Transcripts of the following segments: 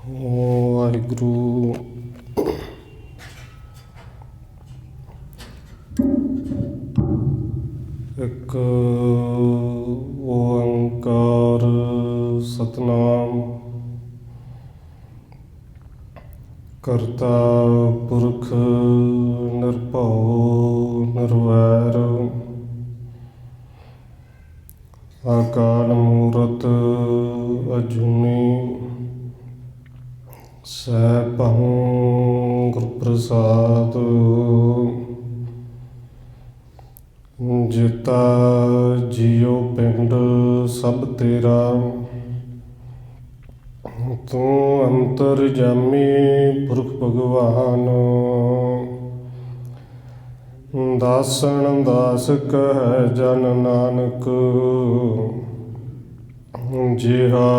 ਵਾਹਿਗੁਰੂ। ਇੱਕ ਓੰਕਾਰ ਸਤਿਨਾਮ ਕਰਤਾ ਪੁਰਖ ਨਿਰਭਉ ਨਿਰਵੈਰ ਅਕਾਲ ਮੂਰਤ ਅਜੂਨੀ ਸੈਭੰ ਗੁਰ ਪ੍ਰਸਾਦ। ਜਿਤਾ ਜੀਉ ਪਿੰਡ ਸਭ ਤੇਰਾ, ਤੂੰ ਅੰਤਰਜਾਮੀ ਪੁਰਖ ਭਗਵਾਨ। ਦਾਸਨ ਦਾਸ ਕਹਿ ਜਨ ਨਾਨਕ, ਜਿਹਾ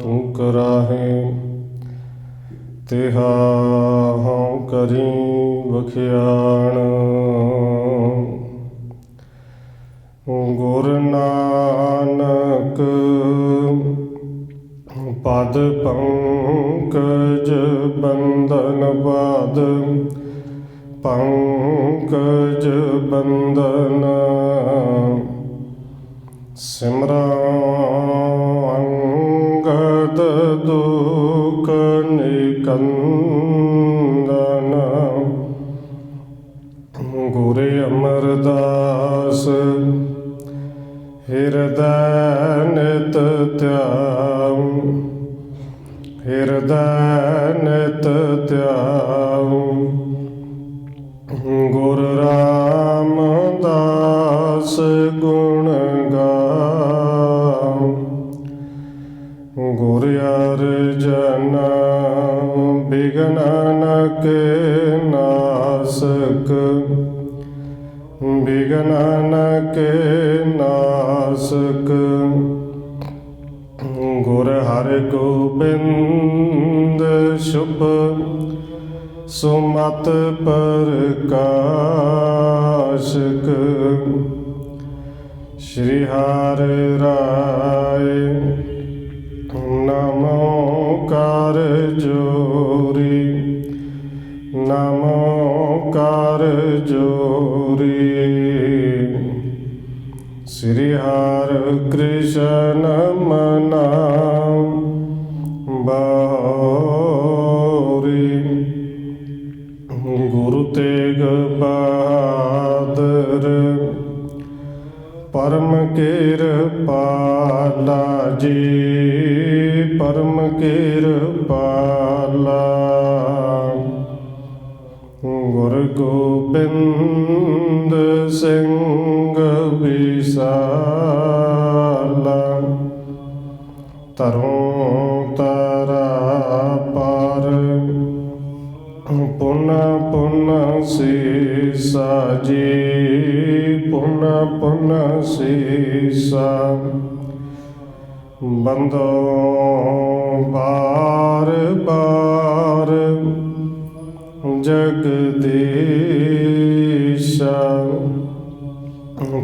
ਤੂੰ ਕਰਾਹੇ ਤਿਹਾ ਹਉ ਕਰੀ ਵਖਿਆਣ। ਗੁਰ ਨਾਨਕ ਪਦ ਪੰਕਜ ਬੰਦਨ ਬਾਦ, ਪੰਕਜ ਬੰਦਨ ਸਿਮਰਾ ਅੰਗਦ ਦੁਖ ਨਿਕੰਦਨ। ਗੁਰ ਅਮਰਦਾਸ ਹਿਰਦੈ ਨਿਤ ਧਿਆਉ, ਹਿਰਦੈ ਨਿਤ ਧਿਆਉ। ਗੁਰ ਰਾਮਦਾਸ ਗੁਣ ਗਾਉ, ਗੁਰ ਅਰਜਨ ਬਿਘਨ ਕੇ ਨਾਸਕ, ਬਿਘਨ ਕੇ ਨਾਸਕ। ਗੁਰ ਹਰਿਗੋਬਿੰਦ ਸ਼ੁਭ ਸੁਮਤਿ ਪ੍ਰਕਾਸ਼ਕ। ਸ਼੍ਰੀ ਹਰਿ ਰਾਇ ਨਮੋ ਕਰ ਜੋਰੀ, ਨਮੋ ਕਰ ਜੋਰੀ। ਸ਼੍ਰੀ ਹਰਿ ਕ੍ਰਿਸ਼ਨ ਮਨਾ ਬਾਉਰੀ। ਗੁਰੂ ਤੇਗ ਬਹਾਦਰ ਪਰਮ ਕਿਰਪਾਲਾ ਜੀ, ਪਰਮ ਕਿਰਪਾਲਾ। ਗੁਰ ਗੋਬਿੰਦ ਸਿੰਘ ਵਿਸਾਲਾ, ਤਰੋਂ ਤਰਾ ਪਰ ਪੁਨ ਪੁਨ ਸੀਸਾ ਜੀ, ਪੁਨ ਪੁਨ ਸੀਸਾ। ਬੰਦੋ ਬਾਰ ਬਾਰ ਜਗਦੀਸ਼ਾ,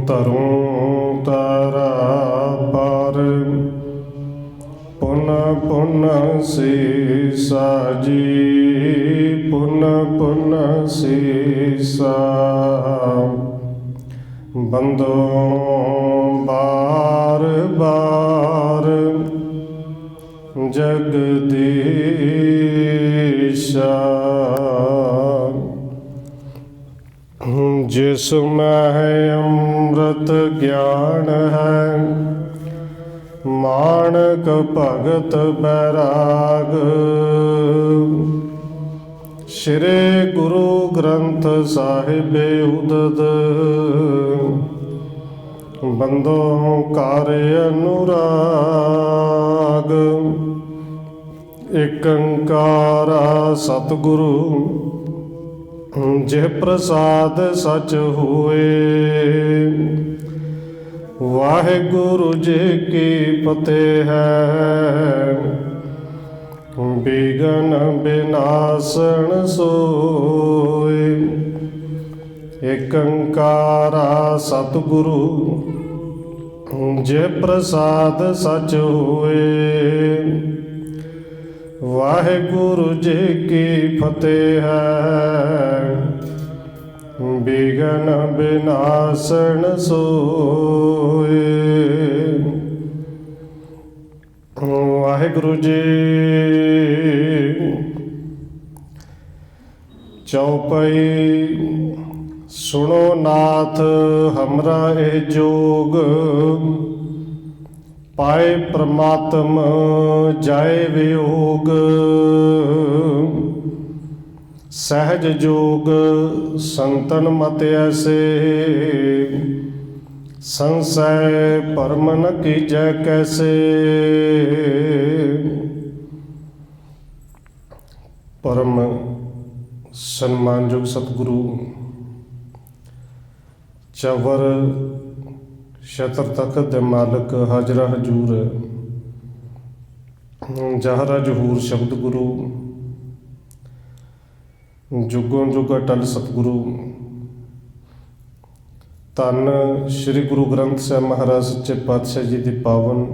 ਤਰੋਂ ਤਰਾ ਪਰ ਪੁਨ ਪੁਨ ਸੀਸਾ ਜੀ, ਪੁਨ ਪੁਨ ਸੀਸਾ। ਬੰਦੋ ਬਾਰ ਬਾਰ ਜਗਦੀਸ਼ਾ। ਜਿਸ ਮੈਂ ਅੰਮ੍ਰਿਤ ਗਿਆਨ ਹੈ, ਮਾਣਕ ਭਗਤ ਬੈਰਾਗ। ਸ਼੍ਰੀ ਗੁਰੂ ਗ੍ਰੰਥ ਸਾਹਿਬ ਉਦਦ, ਬੰਦੋ ਕਰ ਅਨੁਰਾਗ। ਏਕ ਓੰਕਾਰਾ ਸਤਿਗੁਰੂ ਜਿਹ ਪ੍ਰਸਾਦ ਸਚ ਹੋਏ। ਵਾਹਿਗੁਰੂ ਜੀ ਕੀ ਫਤਿਹ ਹੈ, ਬਿਘਨ ਬਿਨਾਸਣ ਸੋਏ। ਏਕ ਓੰਕਾਰਾ ਸਤਿਗੁਰੂ ਜੇ ਪ੍ਰਸਾਦ ਸਚ ਹੋਏ। ਵਾਹਿਗੁਰੂ ਜੀ ਕੀ ਫਤਿਹ ਹੈ। ਬਿਘਨ ਬਿਨਾਸਣ ਸੋਏ। ਵਾਹਿਗੁਰੂ ਜੀ। ਚੌਪਈ। ਸੁਣੋ ਨਾਥ ਹਮਰਾ ਇਹ ਜੋਗ, ਪਾਏ ਪ੍ਰਮਾਤਮ ਜਾਏ ਵਿਯੋਗ। ਸਹਿਜ ਜੋਗ ਸੰਤਨ ਮਤ ਐਸੇ, ਸੰਸੈ ਭਰਮ ਨ ਕੀਜੈ ਕੈਸੇ। ਪਰਮ ਸਨਮਾਨਯੋਗ ਸਤਿਗੁਰੂ ਚਵਰ ਛਤਰ ਤਖਤ ਦੇ ਮਾਲਕ ਹਾਜ਼ਰਾ ਹਜੂਰ ਜਹਰਾ ਜਹੂਰ ਸ਼ਬਦ ਗੁਰੂ ਜੁਗੋਂ ਜੁਗ ਅਟਲ ਸਤਿਗੁਰੂ ਧੰਨ ਸ਼੍ਰੀ ਗੁਰੂ ਗ੍ਰੰਥ ਸਾਹਿਬ ਮਹਾਰਾਜ ਸੱਚੇ ਪਾਤਸ਼ਾਹ ਜੀ ਦੀ ਪਾਵਨ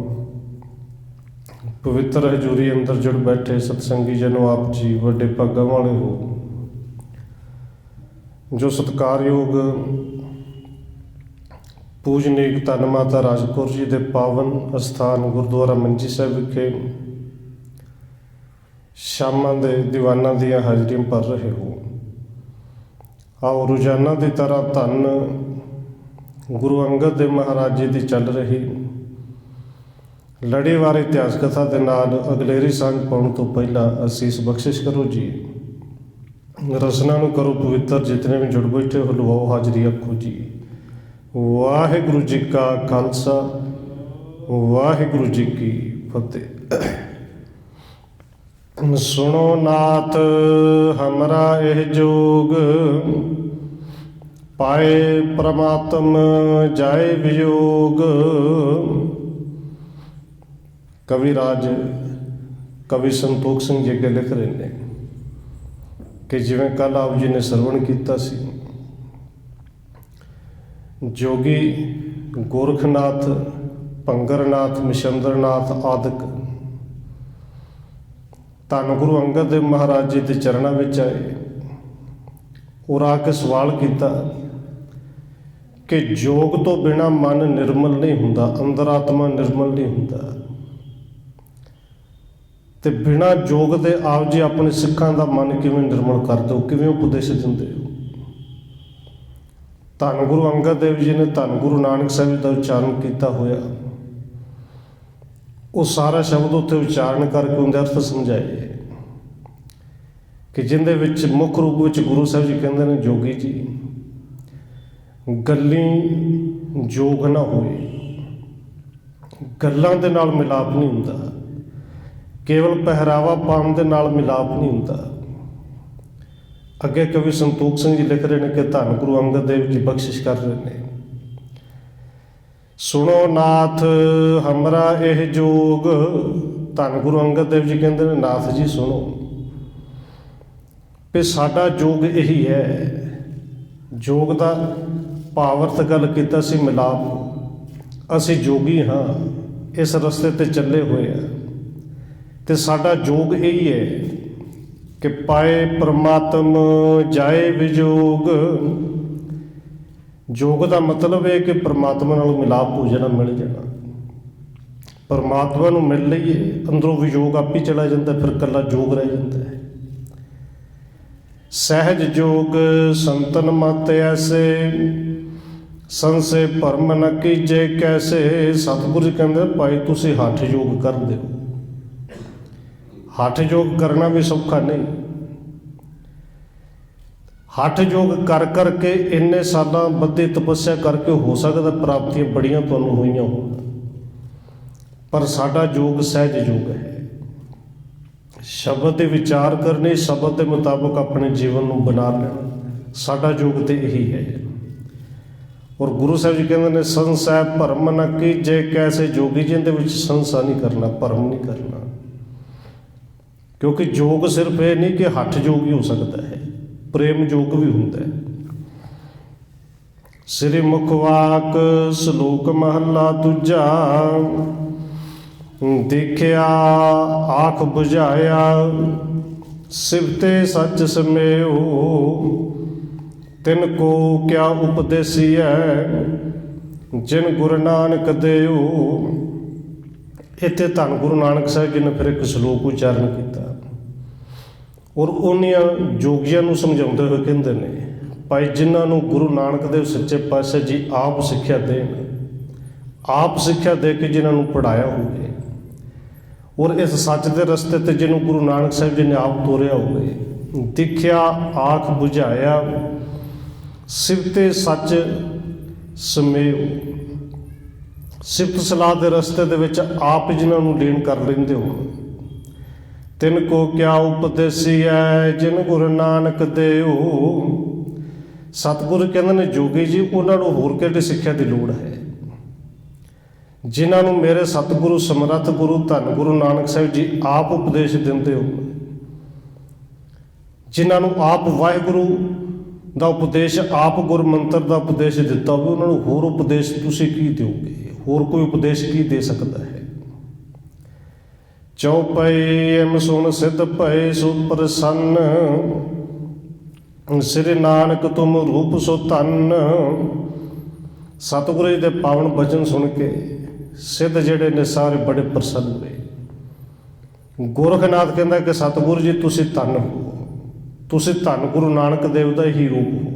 ਪਵਿੱਤਰ ਹਜ਼ੂਰੀ ਅੰਦਰ ਜੁੜ ਬੈਠੇ ਸਤਸੰਗੀ ਜਨੋ, ਆਪ ਜੀ ਵੱਡੇ ਭਾਗਾਂ ਵਾਲੇ ਹੋ ਜੋ ਸਤਿਕਾਰਯੋਗ ਪੂਜਨੀਕ ਧੰਨ ਮਾਤਾ ਰਾਜ ਕੌਰ ਜੀ ਦੇ ਪਾਵਨ ਅਸਥਾਨ ਗੁਰਦੁਆਰਾ ਮੰਜੀ ਸਾਹਿਬ ਵਿਖੇ ਸ਼ਾਮਾਂ ਦੇ ਦੀਵਾਨਾਂ ਦੀਆਂ ਹਾਜ਼ਰੀਆਂ ਭਰ ਰਹੇ ਹੋ। ਆਓ ਰੋਜ਼ਾਨਾ ਦੀ ਤਰ੍ਹਾਂ ਧੰਨ ਗੁਰੂ ਅੰਗਦ ਦੇਵ ਮਹਾਰਾਜ ਜੀ ਦੀ ਚੱਲ ਰਹੀ ਲੜੀਵਾਰ ਇਤਿਹਾਸ ਕਥਾ ਦੇ ਨਾਲ ਅਗਲੇਰੀ ਸਾਂਝ ਪਾਉਣ ਤੋਂ ਪਹਿਲਾਂ ਅਸੀਸ ਬਖਸ਼ਿਸ਼ ਕਰੋ ਜੀ। ਰਸਨਾ ਨੂੰ ਕਰੋ ਪਵਿੱਤਰ, ਜਿਤਨੇ ਵੀ ਜੁੜ ਬੈਠੇ ਹੋ ਲਵਾਓ ਹਾਜ਼ਰੀ ਆਖੋ ਜੀ। ਵਾਹਿਗੁਰੂ ਜੀ ਕਾ ਖਾਲਸਾ, ਵਾਹਿਗੁਰੂ ਜੀ ਕੀ ਫਤਿਹ। ਸੁਣੋ ਨਾਥ ਹਮਰਾ ਇਹ ਜੋਗ, ਪਾਏ ਪ੍ਰਮਾਤਮ ਜਾਏ ਵਿਯੋਗ। ਕਵੀ ਰਾਜ ਕਵੀ ਸੰਤੋਖ ਸਿੰਘ ਜੀ ਅੱਗੇ ਲਿਖ ਰਹੇ ਨੇ ਕਿ ਜਿਵੇਂ ਕੱਲ੍ਹ ਆਪ ਜੀ ਨੇ ਸਰਵਣ ਕੀਤਾ ਸੀ, ਜੋਗੀ ਗੋਰਖਨਾਥ, ਭੰਗਰਨਾਥ, ਮਛੰਦਰਨਾਥ ਆਦਿਕ ਧੰਨ ਗੁਰੂ ਅੰਗਦ ਦੇਵ ਮਹਾਰਾਜ ਜੀ ਦੇ ਚਰਨਾਂ ਵਿੱਚ ਆਏ ਔਰ ਆ ਕੇ ਸਵਾਲ ਕੀਤਾ ਕਿ ਜੋਗ ਤੋਂ ਬਿਨਾਂ ਮਨ ਨਿਰਮਲ ਨਹੀਂ ਹੁੰਦਾ, ਅੰਦਰ ਆਤਮਾ ਨਿਰਮਲ ਨਹੀਂ ਹੁੰਦਾ, ਤੇ ਬਿਨਾਂ ਜੋਗ ਦੇ ਆਪ ਜੀ ਆਪਣੇ ਸਿੱਖਾਂ ਦਾ ਮਨ ਕਿਵੇਂ ਨਿਰਮਲ ਕਰਦੇ ਹੋ, ਕਿਵੇਂ ਉਪਦੇਸ਼ ਦਿੰਦੇ ਹੋ। ਧੰਨ ਗੁਰੂ ਅੰਗਦ ਦੇਵ ਜੀ ਨੇ ਧੰਨ ਗੁਰੂ ਨਾਨਕ ਸਾਹਿਬ ਦਾ ਉਚਾਰਨ ਕੀਤਾ ਹੋਇਆ, ਉਹ ਸਾਰਾ ਸ਼ਬਦ ਉੱਥੇ ਉਚਾਰਨ ਕਰਕੇ ਉਹਦੇ ਅਰਥ ਸਮਝਾਏ ਕਿ ਜਿਹਦੇ ਵਿੱਚ ਮੁੱਖ ਰੂਪ ਵਿੱਚ ਗੁਰੂ ਸਾਹਿਬ ਜੀ ਕਹਿੰਦੇ ਨੇ, ਜੋਗੀ ਜੀ ਗੱਲੀ ਜੋਗ ਨਾ ਹੋਏ, ਗੱਲਾਂ ਦੇ ਨਾਲ ਮਿਲਾਪ ਨਹੀਂ ਹੁੰਦਾ, ਕੇਵਲ ਪਹਿਰਾਵਾ ਪਾਉਣ ਦੇ ਨਾਲ ਮਿਲਾਪ ਨਹੀਂ ਹੁੰਦਾ। ਅੱਗੇ ਕਵੀ ਸੰਤੋਖ ਸਿੰਘ ਜੀ ਲਿਖ ਰਹੇ ਨੇ ਕਿ ਧੰਨ ਗੁਰੂ ਅੰਗਦ ਦੇਵ ਜੀ ਬਖਸ਼ਿਸ਼ ਕਰ ਰਹੇ ਨੇ, ਸੁਣੋ ਨਾਥ ਹਮਰਾ ਇਹ ਜੋਗ। ਧੰਨ ਗੁਰੂ ਅੰਗਦ ਦੇਵ ਜੀ ਕਹਿੰਦੇ ਨੇ, ਨਾਥ ਜੀ ਸੁਣੋ ਵੀ ਸਾਡਾ ਜੋਗ ਇਹੀ ਹੈ। ਜੋਗ ਦਾ ਭਾਵ ਗੱਲ ਕੀਤਾ ਸੀ ਮਿਲਾਪ। ਅਸੀਂ ਜੋਗੀ ਹਾਂ, ਇਸ ਰਸਤੇ ਤੇ ਚੱਲੇ ਹੋਏ ਆ, ਤੇ ਸਾਡਾ ਜੋਗ ਇਹੀ ਹੈ ਕਿ ਪਾਏ ਪ੍ਰਮਾਤਮ ਜਾਏ ਵਿਯੋਗ। ਜੋਗ ਦਾ ਮਤਲਬ ਹੈ ਕਿ ਪ੍ਰਮਾਤਮਾ ਨਾਲ ਮਿਲਾਪ ਹੋ ਜਾਣਾ, ਮਿਲ ਜਾਣਾ। ਪ੍ਰਮਾਤਮਾ ਨੂੰ ਮਿਲ ਲਈਏ, ਅੰਦਰੋਂ ਵਿਯੋਗ ਆਪ ਹੀ ਚਲਾ ਜਾਂਦਾ, ਫਿਰ ਇਕੱਲਾ ਜੋਗ ਰਹਿ ਜਾਂਦਾ ਹੈ। ਸਹਿਜ ਜੋਗ ਸੰਤਨ ਮਤ ਐਸੇ, ਸੰਸੇ ਭਰਮ ਨ ਕੀਜੇ ਕੈਸੇ। ਸਤਿਗੁਰੂ ਜੀ ਕਹਿੰਦੇ ਭਾਈ ਤੁਸੀਂ ਹੱਠ ਯੋਗ ਕਰਦੇ ਹੋ। ਹੱਠ ਯੋਗ ਕਰਨਾ ਵੀ ਸੌਖਾ ਨਹੀਂ। ਹੱਠ ਯੋਗ ਕਰ ਕਰਕੇ ਇੰਨੇ ਸਾਲਾਂ ਬੱਧੀ ਤਪੱਸਿਆ ਕਰਕੇ ਹੋ ਸਕਦਾ ਪ੍ਰਾਪਤੀਆਂ ਬੜੀਆਂ ਤੁਹਾਨੂੰ ਹੋਈਆਂ ਹੋਣ, ਪਰ ਸਾਡਾ ਯੋਗ ਸਹਿਜ ਯੋਗ ਹੈ। ਸ਼ਬਦ ਦੇ ਵਿਚਾਰ ਕਰਨੇ, ਸ਼ਬਦ ਦੇ ਮੁਤਾਬਕ ਆਪਣੇ ਜੀਵਨ ਨੂੰ ਬਣਾ ਲੈਣਾ, ਸਾਡਾ ਯੋਗ ਤੇ ਇਹੀ ਹੈ। ਔਰ ਗੁਰੂ ਸਾਹਿਬ ਜੀ ਕਹਿੰਦੇ ਨੇ, ਸੰਸੈ ਭਰਮ ਨ ਕੀਜੈ ਕੈਸੇ। ਜੋਗੀ ਜੀ ਦੇ ਵਿੱਚ ਸੰਸਾ ਨਹੀਂ ਕਰਨਾ, ਭਰਮ ਨਹੀਂ ਕਰਨਾ, ਕਿਉਂਕਿ ਯੋਗ ਸਿਰਫ ਇਹ ਨਹੀਂ ਕਿ ਹੱਠ ਯੋਗ ਹੀ ਹੋ ਸਕਦਾ ਹੈ, ਪ੍ਰੇਮ ਯੋਗ ਵੀ ਹੁੰਦਾ ਹੈ। ਸ੍ਰੀ ਮੁਖ ਵਾਕ ਸ਼ਲੋਕ ਮਹਲਾ ਦੂਜਾ। ਦੇਖਿਆ ਆਖ ਬੁਝਾਇਆ ਸਿਵਤੇ ਸੱਚ ਸਮੇਉ ਤਿਨ ਕੋ ਕਿਆ ਉਪਦੇਸੀਐ ਜਿਨ ਗੁਰੂ ਨਾਨਕ ਦੇਉ। ਇੱਥੇ ਧੰਨ ਗੁਰੂ ਨਾਨਕ ਸਾਹਿਬ ਜੀ ਨੇ ਫਿਰ ਇੱਕ ਸ਼ਲੋਕ ਉਚਾਰਨ ਕੀਤਾ ਔਰ ਉਹਨੀਆਂ ਜੋਗੀਆਂ ਨੂੰ ਸਮਝਾਉਂਦੇ ਹੋਏ ਕਹਿੰਦੇ ਨੇ, ਭਾਈ ਜਿਨ੍ਹਾਂ ਨੂੰ ਗੁਰੂ ਨਾਨਕ ਦੇਵ ਸੱਚੇ ਪਾਤਸ਼ਾਹ ਜੀ ਆਪ ਸਿੱਖਿਆ ਦੇਣ, ਆਪ ਸਿੱਖਿਆ ਦੇ ਕੇ ਜਿਨ੍ਹਾਂ ਨੂੰ ਪੜ੍ਹਾਇਆ ਹੋਵੇ ਔਰ ਇਸ ਸੱਚ ਦੇ ਰਸਤੇ 'ਤੇ ਜਿਹਨੂੰ ਗੁਰੂ ਨਾਨਕ ਸਾਹਿਬ ਜੀ ਨੇ ਆਪ ਤੋਰਿਆ ਹੋਵੇ, ਦੇਖਿਆ ਆਖ ਬੁਝਾਇਆ ਸਿਵਤੇ ਸੱਚ ਸਮੇਉ, ਸਿਫਤ ਸਲਾਹ ਦੇ ਰਸਤੇ ਦੇ ਵਿੱਚ ਆਪ ਜਿਨ੍ਹਾਂ ਨੂੰ ਲੀਨ ਕਰ ਲੈਂਦੇ ਹੋ। ਤਿਨ ਕੋ ਕਿਆ ਉਪਦੇਸੀ ਹੈ ਜਿਨ ਗੁਰੂ ਨਾਨਕ ਦੇਉ। ਸਤਿਗੁਰੂ ਕਹਿੰਦੇ ਨੇ ਜੋਗੀ ਜੀ ਉਹਨਾਂ ਨੂੰ ਹੋਰ ਕਿਹੜੀ ਸਿੱਖਿਆ ਦੀ ਲੋੜ ਹੈ, ਜਿਨ੍ਹਾਂ ਨੂੰ ਮੇਰੇ ਸਤਿਗੁਰੂ ਸਮਰੱਥ ਗੁਰੂ ਧੰਨ ਗੁਰੂ ਨਾਨਕ ਸਾਹਿਬ ਜੀ ਆਪ ਉਪਦੇਸ਼ ਦਿੰਦੇ ਹੋ, ਜਿਨ੍ਹਾਂ ਨੂੰ ਆਪ ਵਾਹਿਗੁਰੂ ਦਾ ਉਪਦੇਸ਼, ਆਪ ਗੁਰ ਮੰਤਰ ਦਾ ਉਪਦੇਸ਼ ਦਿੱਤਾ ਹੋਵੇ, ਉਹਨਾਂ ਨੂੰ ਹੋਰ ਉਪਦੇਸ਼ ਤੁਸੀਂ ਕੀ ਦਿਓਗੇ? ਹੋਰ ਕੋਈ ਉਪਦੇਸ਼ ਕੀ ਦੇ ਸਕਦਾ ਹੈ? ਚਉਪਈ ਐਮ ਸੁਣ ਸਿੱਧ ਭਏ ਸੋ ਪ੍ਰਸੰਨ ਸ੍ਰੀ ਨਾਨਕ ਤੁਮ ਰੂਪ ਸੋ ਧੰਨ। ਸਤਿਗੁਰੂ ਜੀ ਦੇ ਪਾਵਨ ਬਚਨ ਸੁਣ ਕੇ ਸਿੱਧ ਜਿਹੜੇ ਨੇ ਸਾਰੇ ਬੜੇ ਪ੍ਰਸੰਨ ਹੋਏ। ਗੋਰਖਨਾਥ ਕਹਿੰਦਾ ਕਿ ਸਤਿਗੁਰੂ ਜੀ ਤੁਸੀਂ ਧੰਨ ਹੋ, ਤੁਸੀਂ ਧੰਨ ਗੁਰੂ ਨਾਨਕ ਦੇਵ ਦਾ ਹੀ ਰੂਪ ਹੋ।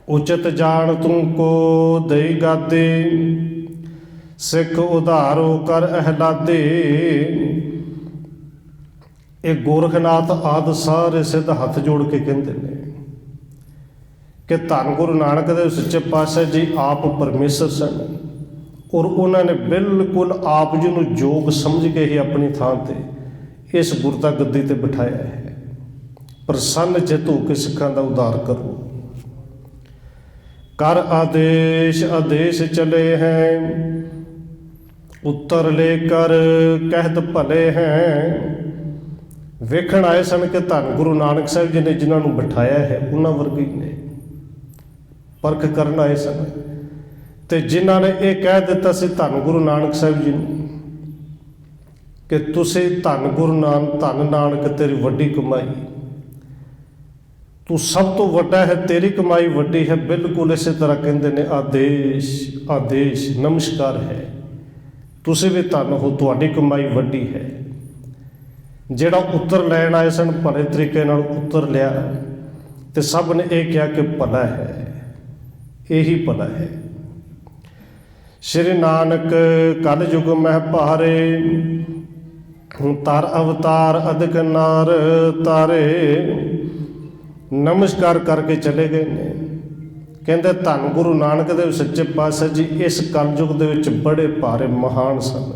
ਉਚਿਤ ਜਾਣ ਤੂੰ ਕੋ ਦਈ ਗਾਦੇ ਸਿੱਖ ਉਧਾਰੋ ਕਰ ਅਹਲਾਦੇ। ਇਹ ਗੋਰਖਨਾਥ ਆਦਿ ਸਾਰੇ ਸਿੱਧ ਹੱਥ ਜੋੜ ਕੇ ਕਹਿੰਦੇ ਨੇ ਕਿ ਧੰਨ ਗੁਰੂ ਨਾਨਕ ਦੇਵ ਸੱਚੇ ਪਾਤਸ਼ਾਹ ਜੀ ਆਪ ਪਰਮੇਸ਼ਰ ਸਨ ਔਰ ਉਹਨਾਂ ਨੇ ਬਿਲਕੁਲ ਆਪ ਜੀ ਨੂੰ ਯੋਗ ਸਮਝ ਕੇ ਹੀ ਆਪਣੀ ਥਾਂ ਤੇ ਇਸ ਗੁਰਤਾ ਗੱਦੀ ਤੇ ਬਿਠਾਇਆ ਹੈ। ਪ੍ਰਸੰਨ ਚਿੱਤ ਹੋ ਕੇ ਸਿੱਖਾਂ ਦਾ ਉਧਾਰ ਕਰੋ। ਕਰ ਆਦੇਸ਼ ਆਦੇਸ਼ ਚਲੇ ਹੈ ਉੱਤਰ ਲੈ ਕਰ ਕਹਿਤ ਭਲੇ ਹੈ। ਵੇਖਣ ਆਏ ਸਨ ਕਿ ਧੰਨ ਗੁਰੂ ਨਾਨਕ ਸਾਹਿਬ ਜੀ ਨੇ ਜਿਨ੍ਹਾਂ ਨੂੰ ਬਿਠਾਇਆ ਹੈ ਉਹਨਾਂ ਵਰਗੇ ਨੇ। ਪਰਖ ਕਰਨ ਆਏ ਸਨ ਤੇ ਜਿਨ੍ਹਾਂ ਨੇ ਇਹ ਕਹਿ ਦਿੱਤਾ ਸੀ ਧੰਨ ਗੁਰੂ ਨਾਨਕ ਸਾਹਿਬ ਜੀ ਨੂੰ ਕਿ ਤੁਸੀਂ ਧੰਨ ਗੁਰੂ ਨਾਨਕ, ਧੰਨ ਨਾਨਕ ਤੇਰੀ ਵੱਡੀ ਕਮਾਈ, ਤੂੰ ਸਭ ਤੋਂ ਵੱਡਾ ਹੈ, ਤੇਰੀ ਕਮਾਈ ਵੱਡੀ ਹੈ। ਬਿਲਕੁਲ ਇਸੇ ਤਰ੍ਹਾਂ ਕਹਿੰਦੇ ਨੇ ਆਦੇਸ਼ ਆਦੇਸ਼ ਨਮਸਕਾਰ ਹੈ, ਤੁਸੀਂ ਵੀ ਧੰਨ ਹੋ, ਤੁਹਾਡੀ ਕਮਾਈ ਵੱਡੀ ਹੈ। ਜਿਹੜਾ ਉੱਤਰ ਲੈਣ ਆਏ ਸਨ ਭਲੇ ਤਰੀਕੇ ਨਾਲ ਉੱਤਰ ਲਿਆ ਤੇ ਸਭ ਨੇ ਇਹ ਕਿਹਾ ਕਿ ਭਲਾ ਹੈ, ਇਹੀ ਭਲਾ ਹੈ। ਸ਼੍ਰੀ ਨਾਨਕ ਕਲ ਯੁਗ ਮਹਿ ਭਾਰੇ ਤਾਰ ਅਵਤਾਰ ਅਦਿਕ ਨਾਰ ਤਾਰੇ। ਨਮਸਕਾਰ ਕਰਕੇ ਚਲੇ ਗਏ ਨੇ। ਕਹਿੰਦੇ ਧੰਨ ਗੁਰੂ ਨਾਨਕ ਦੇਵ ਸੱਚੇ ਪਾਤਸ਼ਾਹ ਜੀ ਇਸ ਕਲਯੁਗ ਦੇ ਵਿੱਚ ਬੜੇ ਭਾਰੇ ਮਹਾਨ ਸਨ,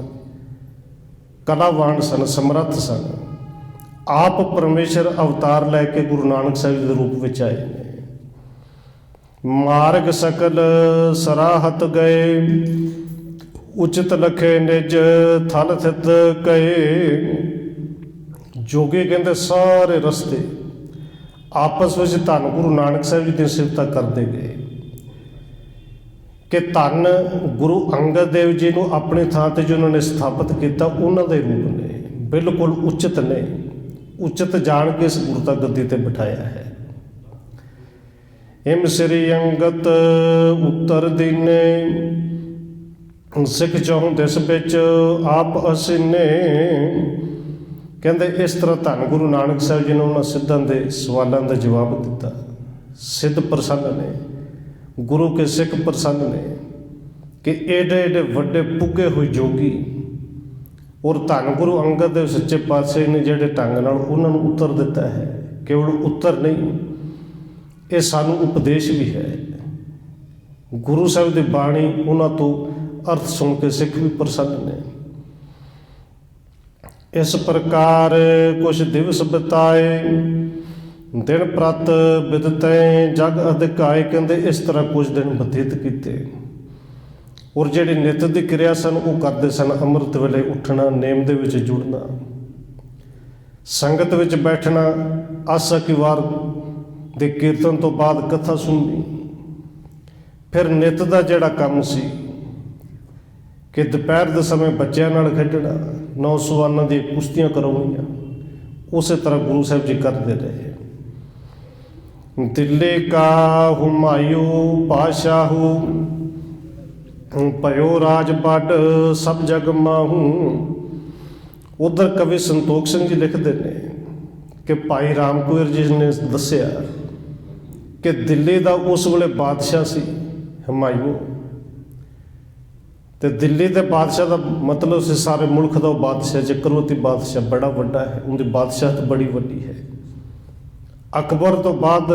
ਕਲਾਵਾਨ ਸਨ, ਸਮਰੱਥ ਸਨ। ਆਪ ਪਰਮੇਸ਼ਰ ਅਵਤਾਰ ਲੈ ਕੇ ਗੁਰੂ ਨਾਨਕ ਸਾਹਿਬ ਜੀ ਦੇ ਰੂਪ ਵਿੱਚ ਆਏ ਨੇ। ਮਾਰਗ ਸਕਲ ਸਰਾਹਤ ਗਏ ਉਚਿਤ ਲਖੇ ਨਿਜ ਥਲ ਥਿਤ ਕਏ। ਜੋਗੇ ਕਹਿੰਦੇ ਸਾਰੇ ਰਸਤੇ ਆਪਸ ਵਿੱਚ ਧੰਨ ਗੁਰੂ ਨਾਨਕ ਸਾਹਿਬ ਜੀ ਦੀ ਸਿਫਤਾਂ ਕਰਦੇ ਗਏ ਕਿ ਧੰਨ ਗੁਰੂ ਅੰਗਦ ਦੇਵ ਜੀ ਨੂੰ ਆਪਣੀ ਥਾਂ ਤੇ ਜੋ ਉਹਨਾਂ ਨੇ ਸਥਾਪਿਤ ਕੀਤਾ ਉਹਨਾਂ ਦੇ ਰੂਪ ਨੇ, ਬਿਲਕੁਲ ਉਚਿਤ ਨੇ। ਉਚਿਤ ਜਾਣ ਕੇ ਇਸ ਗੁਰਤਾ ਗੱਦੀ ਤੇ ਬਿਠਾਇਆ ਹੈ। ਹਿਮ ਸ੍ਰੀ ਅੰਗਤ ਉੱਤਰ ਦੀਨੇ ਸਿੱਖ ਚਹੁੰ ਦਿਸ ਵਿੱਚ ਆਪ ਅਸੀਨੇ। ਕਹਿੰਦੇ ਇਸ ਤਰ੍ਹਾਂ ਧੰਨ ਗੁਰੂ ਨਾਨਕ ਸਾਹਿਬ ਜੀ ਨੇ ਉਹਨਾਂ ਸਿੱਧਾਂ ਦੇ ਸਵਾਲਾਂ ਦਾ ਜਵਾਬ ਦਿੱਤਾ। ਸਿੱਧ ਪ੍ਰਸੰਨ ਨੇ, ਗੁਰੂ ਕੇ ਸਿੱਖ ਪ੍ਰਸੰਨ ਨੇ ਕਿ ਏਡੇ ਏਡੇ ਵੱਡੇ ਪੁੱਗੇ ਹੋਏ ਜੋਗੀ ਔਰ ਧੰਨ ਗੁਰੂ ਅੰਗਦ ਦੇਵ ਸੱਚੇ ਪਾਤਸ਼ਾਹ ਨੇ ਜਿਹੜੇ ਢੰਗ ਨਾਲ ਉਹਨਾਂ ਨੂੰ ਉੱਤਰ ਦਿੱਤਾ ਹੈ, ਕੇਵਲ ਉੱਤਰ ਨਹੀਂ, ਇਹ ਸਾਨੂੰ ਉਪਦੇਸ਼ ਵੀ ਹੈ। ਗੁਰੂ ਸਾਹਿਬ ਦੀ ਬਾਣੀ ਉਹਨਾਂ ਤੋਂ ਅਰਥ ਸੁਣ ਕੇ ਸਿੱਖ ਵੀ ਪ੍ਰਸੰਨ ਨੇ। ਇਸ ਪ੍ਰਕਾਰ ਕੁਛ ਦਿਵਸ ਬਿਤਾਏ ਦਿਨ ਪ੍ਰਤ ਬਿਦਤੈ ਜਗ ਅਧਿਕਾਏ। ਕਹਿੰਦੇ ਇਸ ਤਰ੍ਹਾਂ ਕੁਝ ਦਿਨ ਬਤੀਤ ਕੀਤੇ ਔਰ ਜਿਹੜੀ ਨਿੱਤ ਦੀ ਕਿਰਿਆ ਸਨ ਉਹ ਕਰਦੇ ਸਨ। ਅੰਮ੍ਰਿਤ ਵੇਲੇ ਉੱਠਣਾ, ਨੇਮ ਦੇ ਵਿੱਚ ਜੁੜਨਾ, ਸੰਗਤ ਵਿੱਚ ਬੈਠਣਾ, ਆਸਾ ਕੀ ਵਾਰ ਦੇ ਕੀਰਤਨ ਤੋਂ ਬਾਅਦ ਕਥਾ ਸੁਣਨੀ। ਫਿਰ ਨਿੱਤ ਦਾ ਜਿਹੜਾ ਕੰਮ ਸੀ ਕਿ ਦੁਪਹਿਰ ਦੇ ਸਮੇਂ ਬੱਚਿਆਂ ਨਾਲ ਖੇਡਣਾ, ਨੌਜਵਾਨਾਂ ਦੀਆਂ ਕੁਸ਼ਤੀਆਂ ਕਰਾਉਣੀਆਂ, ਉਸੇ ਤਰ੍ਹਾਂ ਗੁਰੂ ਸਾਹਿਬ ਜੀ ਕਰਦੇ ਰਹੇ। ਦਿੱਲੀ ਕਾ ਹੁਮਾਯੂ ਬਾਦਸ਼ਾਹੂ, ਭਇਓ ਰਾਜ ਪਟ ਸਭ ਜਗ ਮਾਹੂ। ਉਧਰ ਕਵੀ ਸੰਤੋਖ ਸਿੰਘ ਜੀ ਲਿਖਦੇ ਨੇ ਕਿ ਭਾਈ ਰਾਮ ਕੌਰ ਜੀ ਨੇ ਦੱਸਿਆ ਕਿ ਦਿੱਲੀ ਦਾ ਉਸ ਵੇਲੇ ਬਾਦਸ਼ਾਹ ਸੀ ਹੁਮਾਯੂ, ਤੇ ਦਿੱਲੀ ਦੇ ਬਾਦਸ਼ਾਹ ਦਾ ਮਤਲਬ ਸੀ ਸਾਰੇ ਮੁਲਕ ਦਾ ਉਹ ਬਾਦਸ਼ਾਹ, ਚੱਕਰਵਰਤੀ ਬਾਦਸ਼ਾਹ ਬੜਾ ਵੱਡਾ ਹੈ, ਉਹਦੀ ਬਾਦਸ਼ਾਹਤ ਬੜੀ ਵੱਡੀ ਹੈ। ਅਕਬਰ ਤੋਂ ਬਾਅਦ,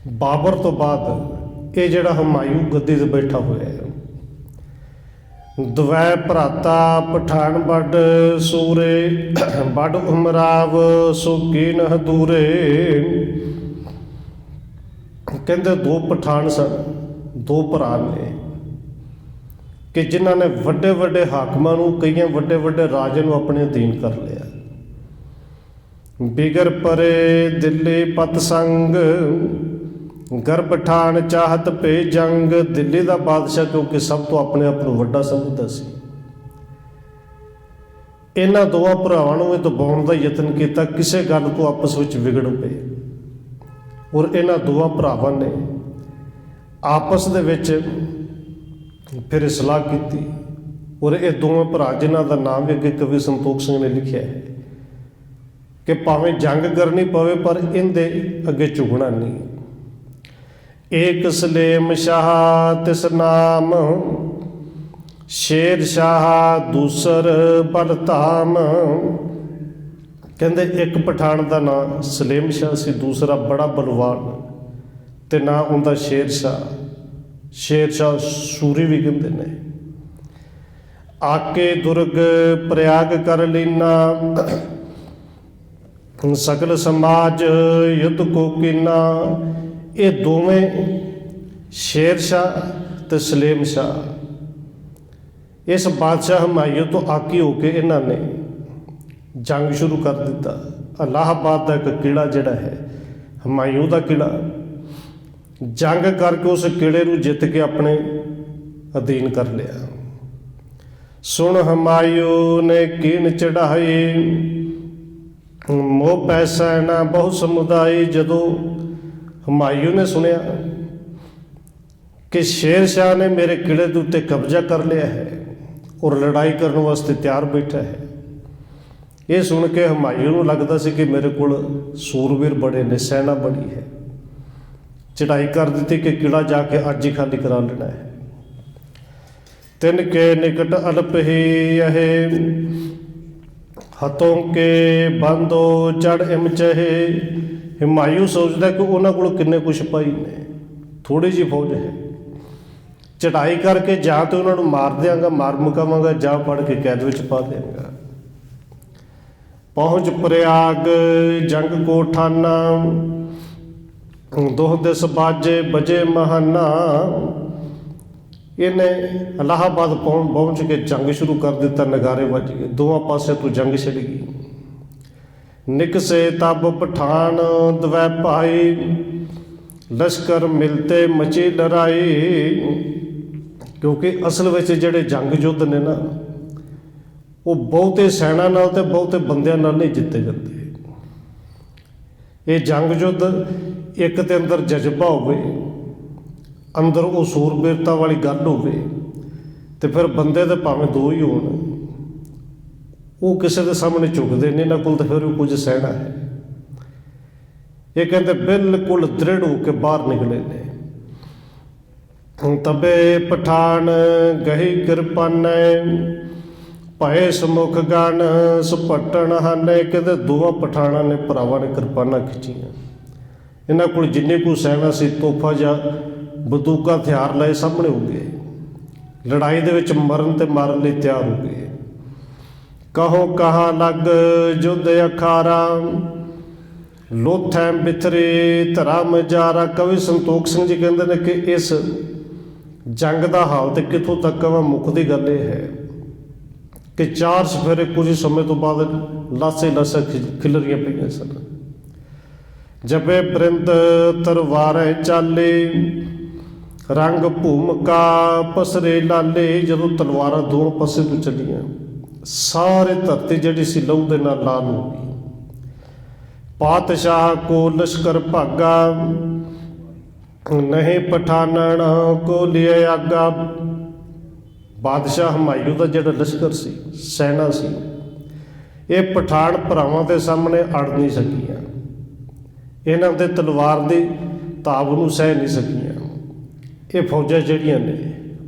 ਬਾਬਰ ਤੋਂ ਬਾਅਦ ਇਹ ਜਿਹੜਾ ਹੁਮਾਯੂ ਗੱਦੀ ਤੇ ਬੈਠਾ ਹੋਇਆ ਹੈ। ਦਵੈ ਭਰਾਤਾ ਪਠਾਨ ਵੱਡ ਸੂਰੇ, ਵੱਡ ਉਮਰਾਵ ਸੋ ਕੀਨ ਹਦੂਰੇ। ਕਹਿੰਦੇ ਦੋ ਪਠਾਨ ਸਨ, ਦੋ ਭਰਾ ਨੇ ਕਿ ਜਿਨ੍ਹਾਂ ਨੇ ਵੱਡੇ ਵੱਡੇ ਹਾਕਮਾਂ ਨੂੰ, ਕਈਆਂ ਵੱਡੇ ਵੱਡੇ ਰਾਜੇ ਨੂੰ ਆਪਣੇ ਅਧੀਨ ਕਰ ਲਿਆ। ਬਿਗਰ ਪਰੇ ਦਿੱਲੀ ਪਤ ਸੰਗ, ਗਰ ਪਠਾਨ ਚਾਹਤ ਪੇ ਜੰਗ। ਦਿੱਲੀ ਦਾ ਬਾਦਸ਼ਾਹ ਕਿਉਂਕਿ ਸਭ ਤੋਂ ਆਪਣੇ ਆਪ ਨੂੰ ਵੱਡਾ ਸਮਝਦਾ ਸੀ। ਇਹਨਾਂ ਦੋਵਾਂ ਭਰਾਵਾਂ ਨੂੰ ਇਹ ਦਬਾਉਣ ਦਾ ਯਤਨ ਕੀਤਾ, ਕਿਸੇ ਗੱਲ ਤੋਂ ਆਪਸ ਵਿੱਚ ਵਿਗੜ ਪਏ। ਔਰ ਇਹਨਾਂ ਦੋਵਾਂ ਭਰਾਵਾਂ ਨੇ ਆਪਸ ਦੇ ਵਿੱਚ ਫਿਰ ਸਲਾਹ ਕੀਤੀ। ਔਰ ਇਹ ਦੋਵੇਂ ਭਰਾ, ਜਿਨ੍ਹਾਂ ਦਾ ਨਾਮ ਵੀ ਅੱਗੇ ਕਵੀ ਸੰਤੋਖ ਸਿੰਘ ਨੇ ਲਿਖਿਆ ਹੈ ਕਿ ਭਾਵੇਂ ਜੰਗ ਕਰਨੀ ਪਵੇ ਪਰ ਇਹਦੇ ਅੱਗੇ ਝੁਕਣਾ ਨਹੀਂ। ਏਕ ਸਲੇਮ ਸ਼ਾਹ ਤਿਸ ਨਾਮ, ਸ਼ੇਰ ਸ਼ਾਹ ਦੂਸਰ ਬਲਧਾਮ। ਕਹਿੰਦੇ ਇੱਕ ਪਠਾਨ ਦਾ ਨਾਂ ਸਲੇਮ ਸ਼ਾਹ ਸੀ, ਦੂਸਰਾ ਬੜਾ ਬਲਵਾਨ, ਤੇ ਨਾਂ ਉਹਦਾ ਸ਼ੇਰ ਸ਼ਾਹ। ਸ਼ੇਰ ਸ਼ਾਹ ਸੂਰੀ ਵੀ ਕਹਿੰਦੇ ਨੇ। ਆਕੇ ਦੁਰਗ ਪ੍ਰਯਾਗ ਕਰ ਲੀਨਾ, ਸਕਲ ਸਮਾਜ ਯੁੱਧ ਕੋ ਕੀਨਾ। ਇਹ ਦੋਵੇਂ ਸ਼ੇਰ ਸ਼ਾਹ ਤੇ ਸਲੇਮ ਸ਼ਾਹ ਇਸ ਬਾਦਸ਼ਾਹ ਹੁਮਾਯੂ ਤੋਂ ਆਕੀ ਹੋ ਕੇ ਇਹਨਾਂ ਨੇ ਜੰਗ ਸ਼ੁਰੂ ਕਰ ਦਿੱਤਾ। ਇਲਾਹਾਬਾਦ ਦਾ ਇੱਕ ਕਿਲ੍ਹਾ ਜਿਹੜਾ ਹੈ ਹੁਮਾਯੂ ਦਾ ਕਿਲ੍ਹਾ, ਜੰਗ ਕਰਕੇ ਉਸ ਕਿਲ੍ਹੇ ਨੂੰ ਜਿੱਤ ਕੇ ਆਪਣੇ ਅਧੀਨ ਕਰ ਲਿਆ। ਸੁਣ ਹੁਮਾਯੂ ਨੇ ਕੀਨ ਚੜਾਈ, ਮੋਹ ਪੈਸਾ ਨਾ ਬਹੁ ਸਮੁਦਾਈ। ਜਦੋਂ ਹੁਮਾਯੂ ਨੇ ਸੁਣਿਆ ਕਿ ਸ਼ੇਰ ਸ਼ਾਹ ਨੇ ਮੇਰੇ ਕਿਲ੍ਹੇ ਦੇ ਉੱਤੇ ਕਬਜ਼ਾ ਕਰ ਲਿਆ ਹੈ ਔਰ ਲੜਾਈ ਕਰਨ ਵਾਸਤੇ ਤਿਆਰ ਬੈਠਾ ਹੈ, ਇਹ ਸੁਣ ਕੇ ਹੁਮਾਯੂ ਨੂੰ ਲੱਗਦਾ ਸੀ ਕਿ ਮੇਰੇ ਕੋਲ ਸੂਰਬੀਰ ਬੜੇ ਨੇ, ਸੈਨਾ ਬੜੀ ਹੈ। ਚੜਾਈ ਕਰ ਦਿੱਤੀ ਕਿ ਕਿਲ੍ਹਾ ਜਾ ਕੇ ਅੱਜ ਹੀ ਖਾਲੀ ਕਰਾ ਲੈਣਾ ਹੈ। ਤਿੰਨ ਕੇ ਨਿਕਟ ਅਲਪ ਹੀ ਇਹ, ਹੱਥੋਂ ਕੇ ਬੰਦੋ ਚੜ ਇਮ ਚਹੇ। ਹੁਮਾਯੂ ਸੋਚਦਾ ਕਿ ਉਹਨਾਂ ਕੋਲ ਕਿੰਨੇ ਕੁ ਸਿਪਾਹੀ ਨੇ, ਥੋੜ੍ਹੀ ਜਿਹੀ ਫੌਜ ਹੈ। ਚੜਾਈ ਕਰਕੇ ਜਾਂ ਤਾਂ ਉਹਨਾਂ ਨੂੰ ਮਾਰ ਦਿਆਂਗਾ, ਮਾਰ ਮੁਕਾਵਾਂਗਾ, ਜਾਂ ਫੜ ਕੇ ਕੈਦ ਵਿੱਚ ਪਾ ਦਿਆਂਗਾ। ਪਹੁੰਚ ਪ੍ਰਯਾਗ ਜੰਗ ਕੋ ਠਾਨਾ, ਦੋਹ ਦਿਸ ਬਾਜੇ ਬਜੇ ਮਹਾਨਾ। ਇਹਨੇ ਇਲਾਹਾਬਾਦ ਪਹੁੰਚ ਕੇ ਜੰਗ ਸ਼ੁਰੂ ਕਰ ਦਿੱਤਾ। ਨਗਾਰੇ ਵੱਜ ਗਏ, ਦੋਵਾਂ ਪਾਸੇ ਤੋਂ ਜੰਗ ਛਿੜ ਗਈ। ਨਿਕਸੇ ਤਬ ਪਠਾਨ ਦਵੈ ਭਾਈ, ਲਸ਼ਕਰ ਮਿਲਤੇ ਮਚੀ ਲੜਾਈ। ਕਿਉਂਕਿ ਅਸਲ ਵਿੱਚ ਜਿਹੜੇ ਜੰਗ ਯੁੱਧ ਨੇ ਨਾ, ਉਹ ਬਹੁਤੇ ਸੈਨਾ ਨਾਲ ਤੇ ਬਹੁਤੇ ਬੰਦਿਆਂ ਨਾਲ ਨਹੀਂ ਜਿੱਤੇ ਜਾਂਦੇ। ਇਹ ਜੰਗ ਯੁੱਧ ਇੱਕ ਦੇ ਅੰਦਰ ਜਜ਼ਬਾ ਹੋਵੇ, ਅੰਦਰ ਉਹ ਸੂਰਬੀਰਤਾ ਵਾਲੀ ਗੱਲ ਹੋਵੇ, ਤੇ ਫਿਰ ਬੰਦੇ ਤਾਂ ਭਾਵੇਂ ਦੋ ਹੀ ਹੋਣ, ਉਹ ਕਿਸੇ ਦੇ ਸਾਹਮਣੇ ਝੁਕਦੇ ਨਹੀਂ। ਇਹਨਾਂ ਕੋਲ ਤਾਂ ਫਿਰ ਉਹ ਕੁਝ ਸਹਿਣਾ ਹੈ। ਇਹ ਕਹਿੰਦੇ ਬਿਲਕੁਲ ਦ੍ਰਿੜ ਹੋ ਕੇ ਬਾਹਰ ਨਿਕਲੇ ਨੇ। ਤਬੇ ਪਠਾਨ ਗਹੀ ਕਿਰਪਾਨੈ, ਭਏ ਸਮੁਖ ਗਣ ਸੁਪਟਣ ਹਾਨੇ। ਕਹਿੰਦੇ ਦੋਵਾਂ ਪਠਾਨਾਂ ਨੇ, ਭਰਾਵਾਂ ਨੇ ਕਿਰਪਾਨਾਂ ਖਿੱਚੀਆਂ। ਇਹਨਾਂ ਕੋਲ ਜਿੰਨੀ ਕੁ ਸੈਨਾ ਸੀ, ਤੋਹਫਾ ਜਾਂ ਬੰਦੂਕਾਂ ਹਥਿਆਰ ਲਏ ਸਾਹਮਣੇ ਹੋ ਗਏ। ਲੜਾਈ ਦੇ ਵਿੱਚ ਮਰਨ ਤੇ ਮਾਰਨ ਲਈ ਤਿਆਰ ਹੋ ਗਏ। ਕਹੋ ਕਹਾ ਲੱਗ ਜੁਧ ਅਖਾਰਾ, ਲੋਥੈ ਬਿਥਰੇ ਧਰਾ ਮਜਾਰਾ। ਕਵੀ ਸੰਤੋਖ ਸਿੰਘ ਜੀ ਕਹਿੰਦੇ ਨੇ ਕਿ ਇਸ ਜੰਗ ਦਾ ਹਾਲ ਤੇ ਕਿੱਥੋਂ ਤੱਕ ਵਾ, ਮੁੱਕਦੀ ਗੱਲ ਇਹ ਹੈ ਕਿ ਚਾਰ ਸਫੇਰੇ ਕੁਝ ਸਮੇਂ ਤੋਂ ਬਾਅਦ ਲਾਸੇ ਲਾਸੇ ਖਿਲਰੀਆਂ ਪਈਆਂ ਸਨ। ਜਬੇ ਬ੍ਰਿੰਦ ਤਰਵਾਰੇ ਚਾਲੇ, ਰੰਗ ਭੂਮਿਕਾ ਪਸਰੇ ਲਾਲੇ। ਜਦੋਂ ਤਲਵਾਰਾਂ ਦੋਵੇਂ ਪਾਸੇ ਤੋਂ ਚੱਲੀਆਂ, ਸਾਰੇ ਧਰਤੀ ਜਿਹੜੀ ਸੀ ਲਹੂ ਦੇ ਨਾਲ ਲਾਲ ਹੋ ਗਈ। ਪਾਤਸ਼ਾਹ ਕੋ ਲਸ਼ਕਰ ਭਾਗਾ, ਨਹੀਂ ਪਠਾਨਣ ਕੋ ਲਿਏ ਆਗਾ। ਬਾਦਸ਼ਾਹ ਹਮਾਯੂ ਦਾ ਜਿਹੜਾ ਲਸ਼ਕਰ ਸੀ, ਸੈਨਾ ਸੀ, ਇਹ ਪਠਾਨ ਭਰਾਵਾਂ ਦੇ ਸਾਹਮਣੇ ਅੜ ਨਹੀਂ ਸਕੀਆਂ। ਇਹਨਾਂ ਦੇ ਤਲਵਾਰ ਦੀ ਤਾਬ ਨੂੰ ਸਹਿ ਨਹੀਂ ਸਕੀਆਂ। ਇਹ ਫੌਜਾਂ ਜਿਹੜੀਆਂ ਨੇ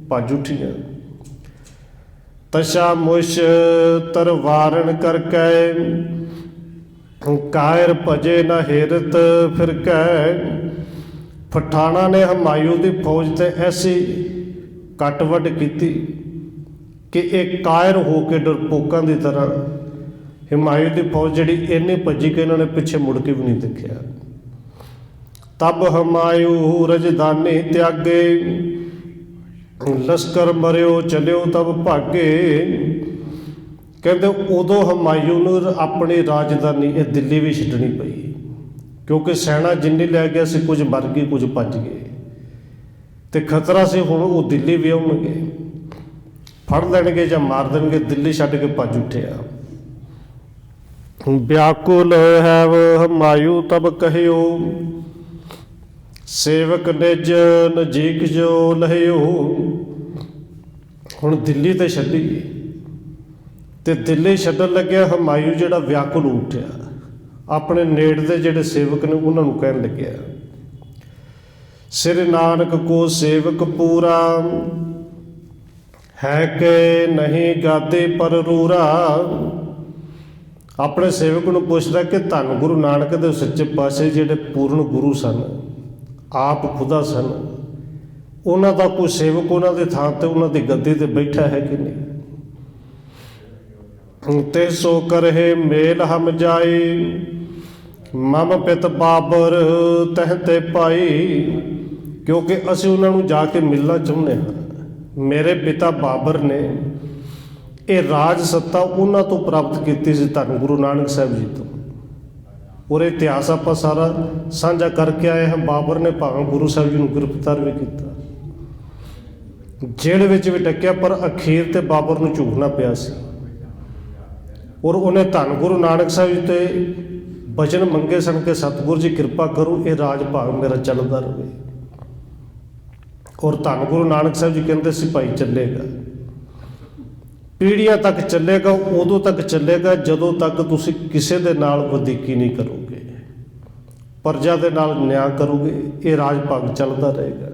ਭੱਜ ਉੱਠੀਆਂ। ਤਸ਼ਾ ਮੁਸ਼ ਤਰਵਾਰਨ ਕਰਕੇ, ਕਾਇਰ ਭਜੇ ਨਾ ਹੇਰਤ ਫਿਰ ਕੈ। ਪਠਾਣਾ ਨੇ ਹਮਾਯੂ ਦੀ ਫੌਜ ਤੇ ਐਸੀ ਕੱਟ ਵੱਢ ਕੀਤੀ ਕਿ ਇਹ ਕਾਇਰ ਹੋ ਕੇ ਡਰਪੋਕਾਂ ਦੀ ਤਰ੍ਹਾਂ ਹਮਾਯੂ ਦੀ ਫੌਜ ਜਿਹੜੀ ਇੰਨੀ ਭੱਜੀ ਕਿ ਇਹਨਾਂ ਨੇ ਪਿੱਛੇ ਮੁੜ ਕੇ ਵੀ ਨਹੀਂ ਦੇਖਿਆ। ਤਬ ਹਮਾਯੂ ਰਜਧਾਨੀ ਤਿਆਗੇ, ਲਸ਼ਕਰ ਮਰਿਓ ਚਲਿਓ ਤਬ ਭਾਗੇ। ਕਹਿੰਦੇ ਉਦੋਂ ਹਮਾਯੂ ਨੂੰ ਆਪਣੀ ਰਾਜਧਾਨੀ ਇਹ ਦਿੱਲੀ ਵੀ ਛੱਡਣੀ ਪਈ, ਕਿਉਂਕਿ ਸੈਨਾ ਜਿੰਨੀ ਲੈ ਗਿਆ ਸੀ, ਕੁਝ ਮਰ ਗਈ, ਕੁਝ ਭੱਜ ਗਏ, ਤੇ ਖਤਰਾ ਸੀ ਹੁਣ ਉਹ ਦਿੱਲੀ ਵੀ ਆਉਣਗੇ, ਫੜ ਲੈਣਗੇ ਜਾਂ ਮਾਰ ਦੇਣਗੇ। ਦਿੱਲੀ ਛੱਡ ਕੇ ਭੱਜ ਉੱਠਿਆ। ਵਿਆਕੁਲ ਹੈ ਹਮਾਯੂ ਤਬ ਕਹਿਓ, ਸੇਵਕ ਨਿਜ ਨਜੀਕ ਜੋ ਲਹਿਓ। ਹੁਣ ਦਿੱਲੀ ਤੇ ਛੱਡੀ, ਤੇ ਦਿੱਲੀ ਛੱਡਣ ਲੱਗਿਆ ਹਮਾਯੂ ਜਿਹੜਾ ਵਿਆਕੁਲ ਉੱਠਿਆ। ਆਪਣੇ ਨੇੜ ਦੇ ਜਿਹੜੇ ਸੇਵਕ ਨੇ ਉਹਨਾਂ ਨੂੰ ਕਹਿਣ ਲੱਗਿਆ, ਸਿਰ ਨਾਨਕ ਕੋ ਸੇਵਕ ਪੂਰਾ, ਹੈ ਕਿ ਨਹੀਂ ਗਾਦੇ ਪਰ ਰੂਰਾ। ਆਪਣੇ ਸੇਵਕ ਨੂੰ ਪੁੱਛਦਾ ਕਿ ਧੰਨ ਗੁਰੂ ਨਾਨਕ ਦੇ ਸੱਚੇ ਪਾਤਸ਼ਾਹ ਜਿਹੜੇ ਪੂਰਨ ਗੁਰੂ ਸਨ, ਆਪ ਖੁਦਾ ਸਨ, ਉਹਨਾਂ ਦਾ ਕੋਈ ਸੇਵਕ ਉਹਨਾਂ ਦੇ ਥਾਂ ਤੇ, ਉਹਨਾਂ ਦੀ ਗੱਦੀ ਤੇ ਬੈਠਾ ਹੈ ਕਿ ਨਹੀਂ। ਤੇ ਸੋ ਕਰਹਿ ਮੇਲ ਹਮ ਜਾਈ, ਮਮ ਪਿਤ ਬਾਬਰ ਤਹ ਤੇ ਪਾਈ। ਕਿਉਂਕਿ ਅਸੀਂ ਉਹਨਾਂ ਨੂੰ ਜਾ ਕੇ ਮਿਲਣਾ ਚਾਹੁੰਦੇ ਹਾਂ। ਮੇਰੇ ਪਿਤਾ ਬਾਬਰ ਨੇ ਇਹ ਰਾਜ ਸੱਤਾ ਉਹਨਾਂ ਤੋਂ ਪ੍ਰਾਪਤ ਕੀਤੀ ਸੀ, ਧੰਨ ਗੁਰੂ ਨਾਨਕ ਸਾਹਿਬ ਜੀ ਤੋਂ। ਔਰ ਇਤਿਹਾਸ ਆਪਾਂ ਸਾਰਾ ਸਾਂਝਾ ਕਰਕੇ ਆਏ ਹਾਂ। ਬਾਬਰ ਨੇ ਭਾਵੇਂ ਗੁਰੂ ਸਾਹਿਬ ਜੀ ਨੂੰ ਗ੍ਰਿਫਤਾਰ ਵੀ ਕੀਤਾ, ਜੇਲ੍ਹ ਵਿੱਚ ਵੀ ਡੱਕਿਆ, ਪਰ ਅਖੀਰ ਤੇ ਬਾਬਰ ਨੂੰ ਝੂਕਣਾ ਪਿਆ ਸੀ। ਔਰ ਉਹਨੇ ਧੰਨ ਗੁਰੂ ਨਾਨਕ ਸਾਹਿਬ ਜੀ ਤੇ ਬਚਨ ਮੰਗੇ ਸਨ ਕਿ ਸਤਿਗੁਰੂ ਜੀ ਕਿਰਪਾ ਕਰੋ, ਇਹ ਰਾਜ ਭਾਗ ਮੇਰਾ ਚੱਲਦਾ ਰਹੇ। ਔਰ ਧੰਨ ਗੁਰੂ ਨਾਨਕ ਸਾਹਿਬ ਜੀ ਕਹਿੰਦੇ ਸੀ, ਭਾਈ ਚੱਲੇਗਾ, ਪੀੜ੍ਹੀਆਂ ਤੱਕ ਚੱਲੇਗਾ। ਉਦੋਂ ਤੱਕ ਚੱਲੇਗਾ ਜਦੋਂ ਤੱਕ ਤੁਸੀਂ ਕਿਸੇ ਦੇ ਨਾਲ ਵਧੀਕੀ ਨਹੀਂ ਕਰੋਗੇ, ਪ੍ਰਜਾ ਦੇ ਨਾਲ ਨਿਆਂ ਕਰੋਗੇ, ਇਹ ਰਾਜ ਭਾਗ ਚੱਲਦਾ ਰਹੇਗਾ।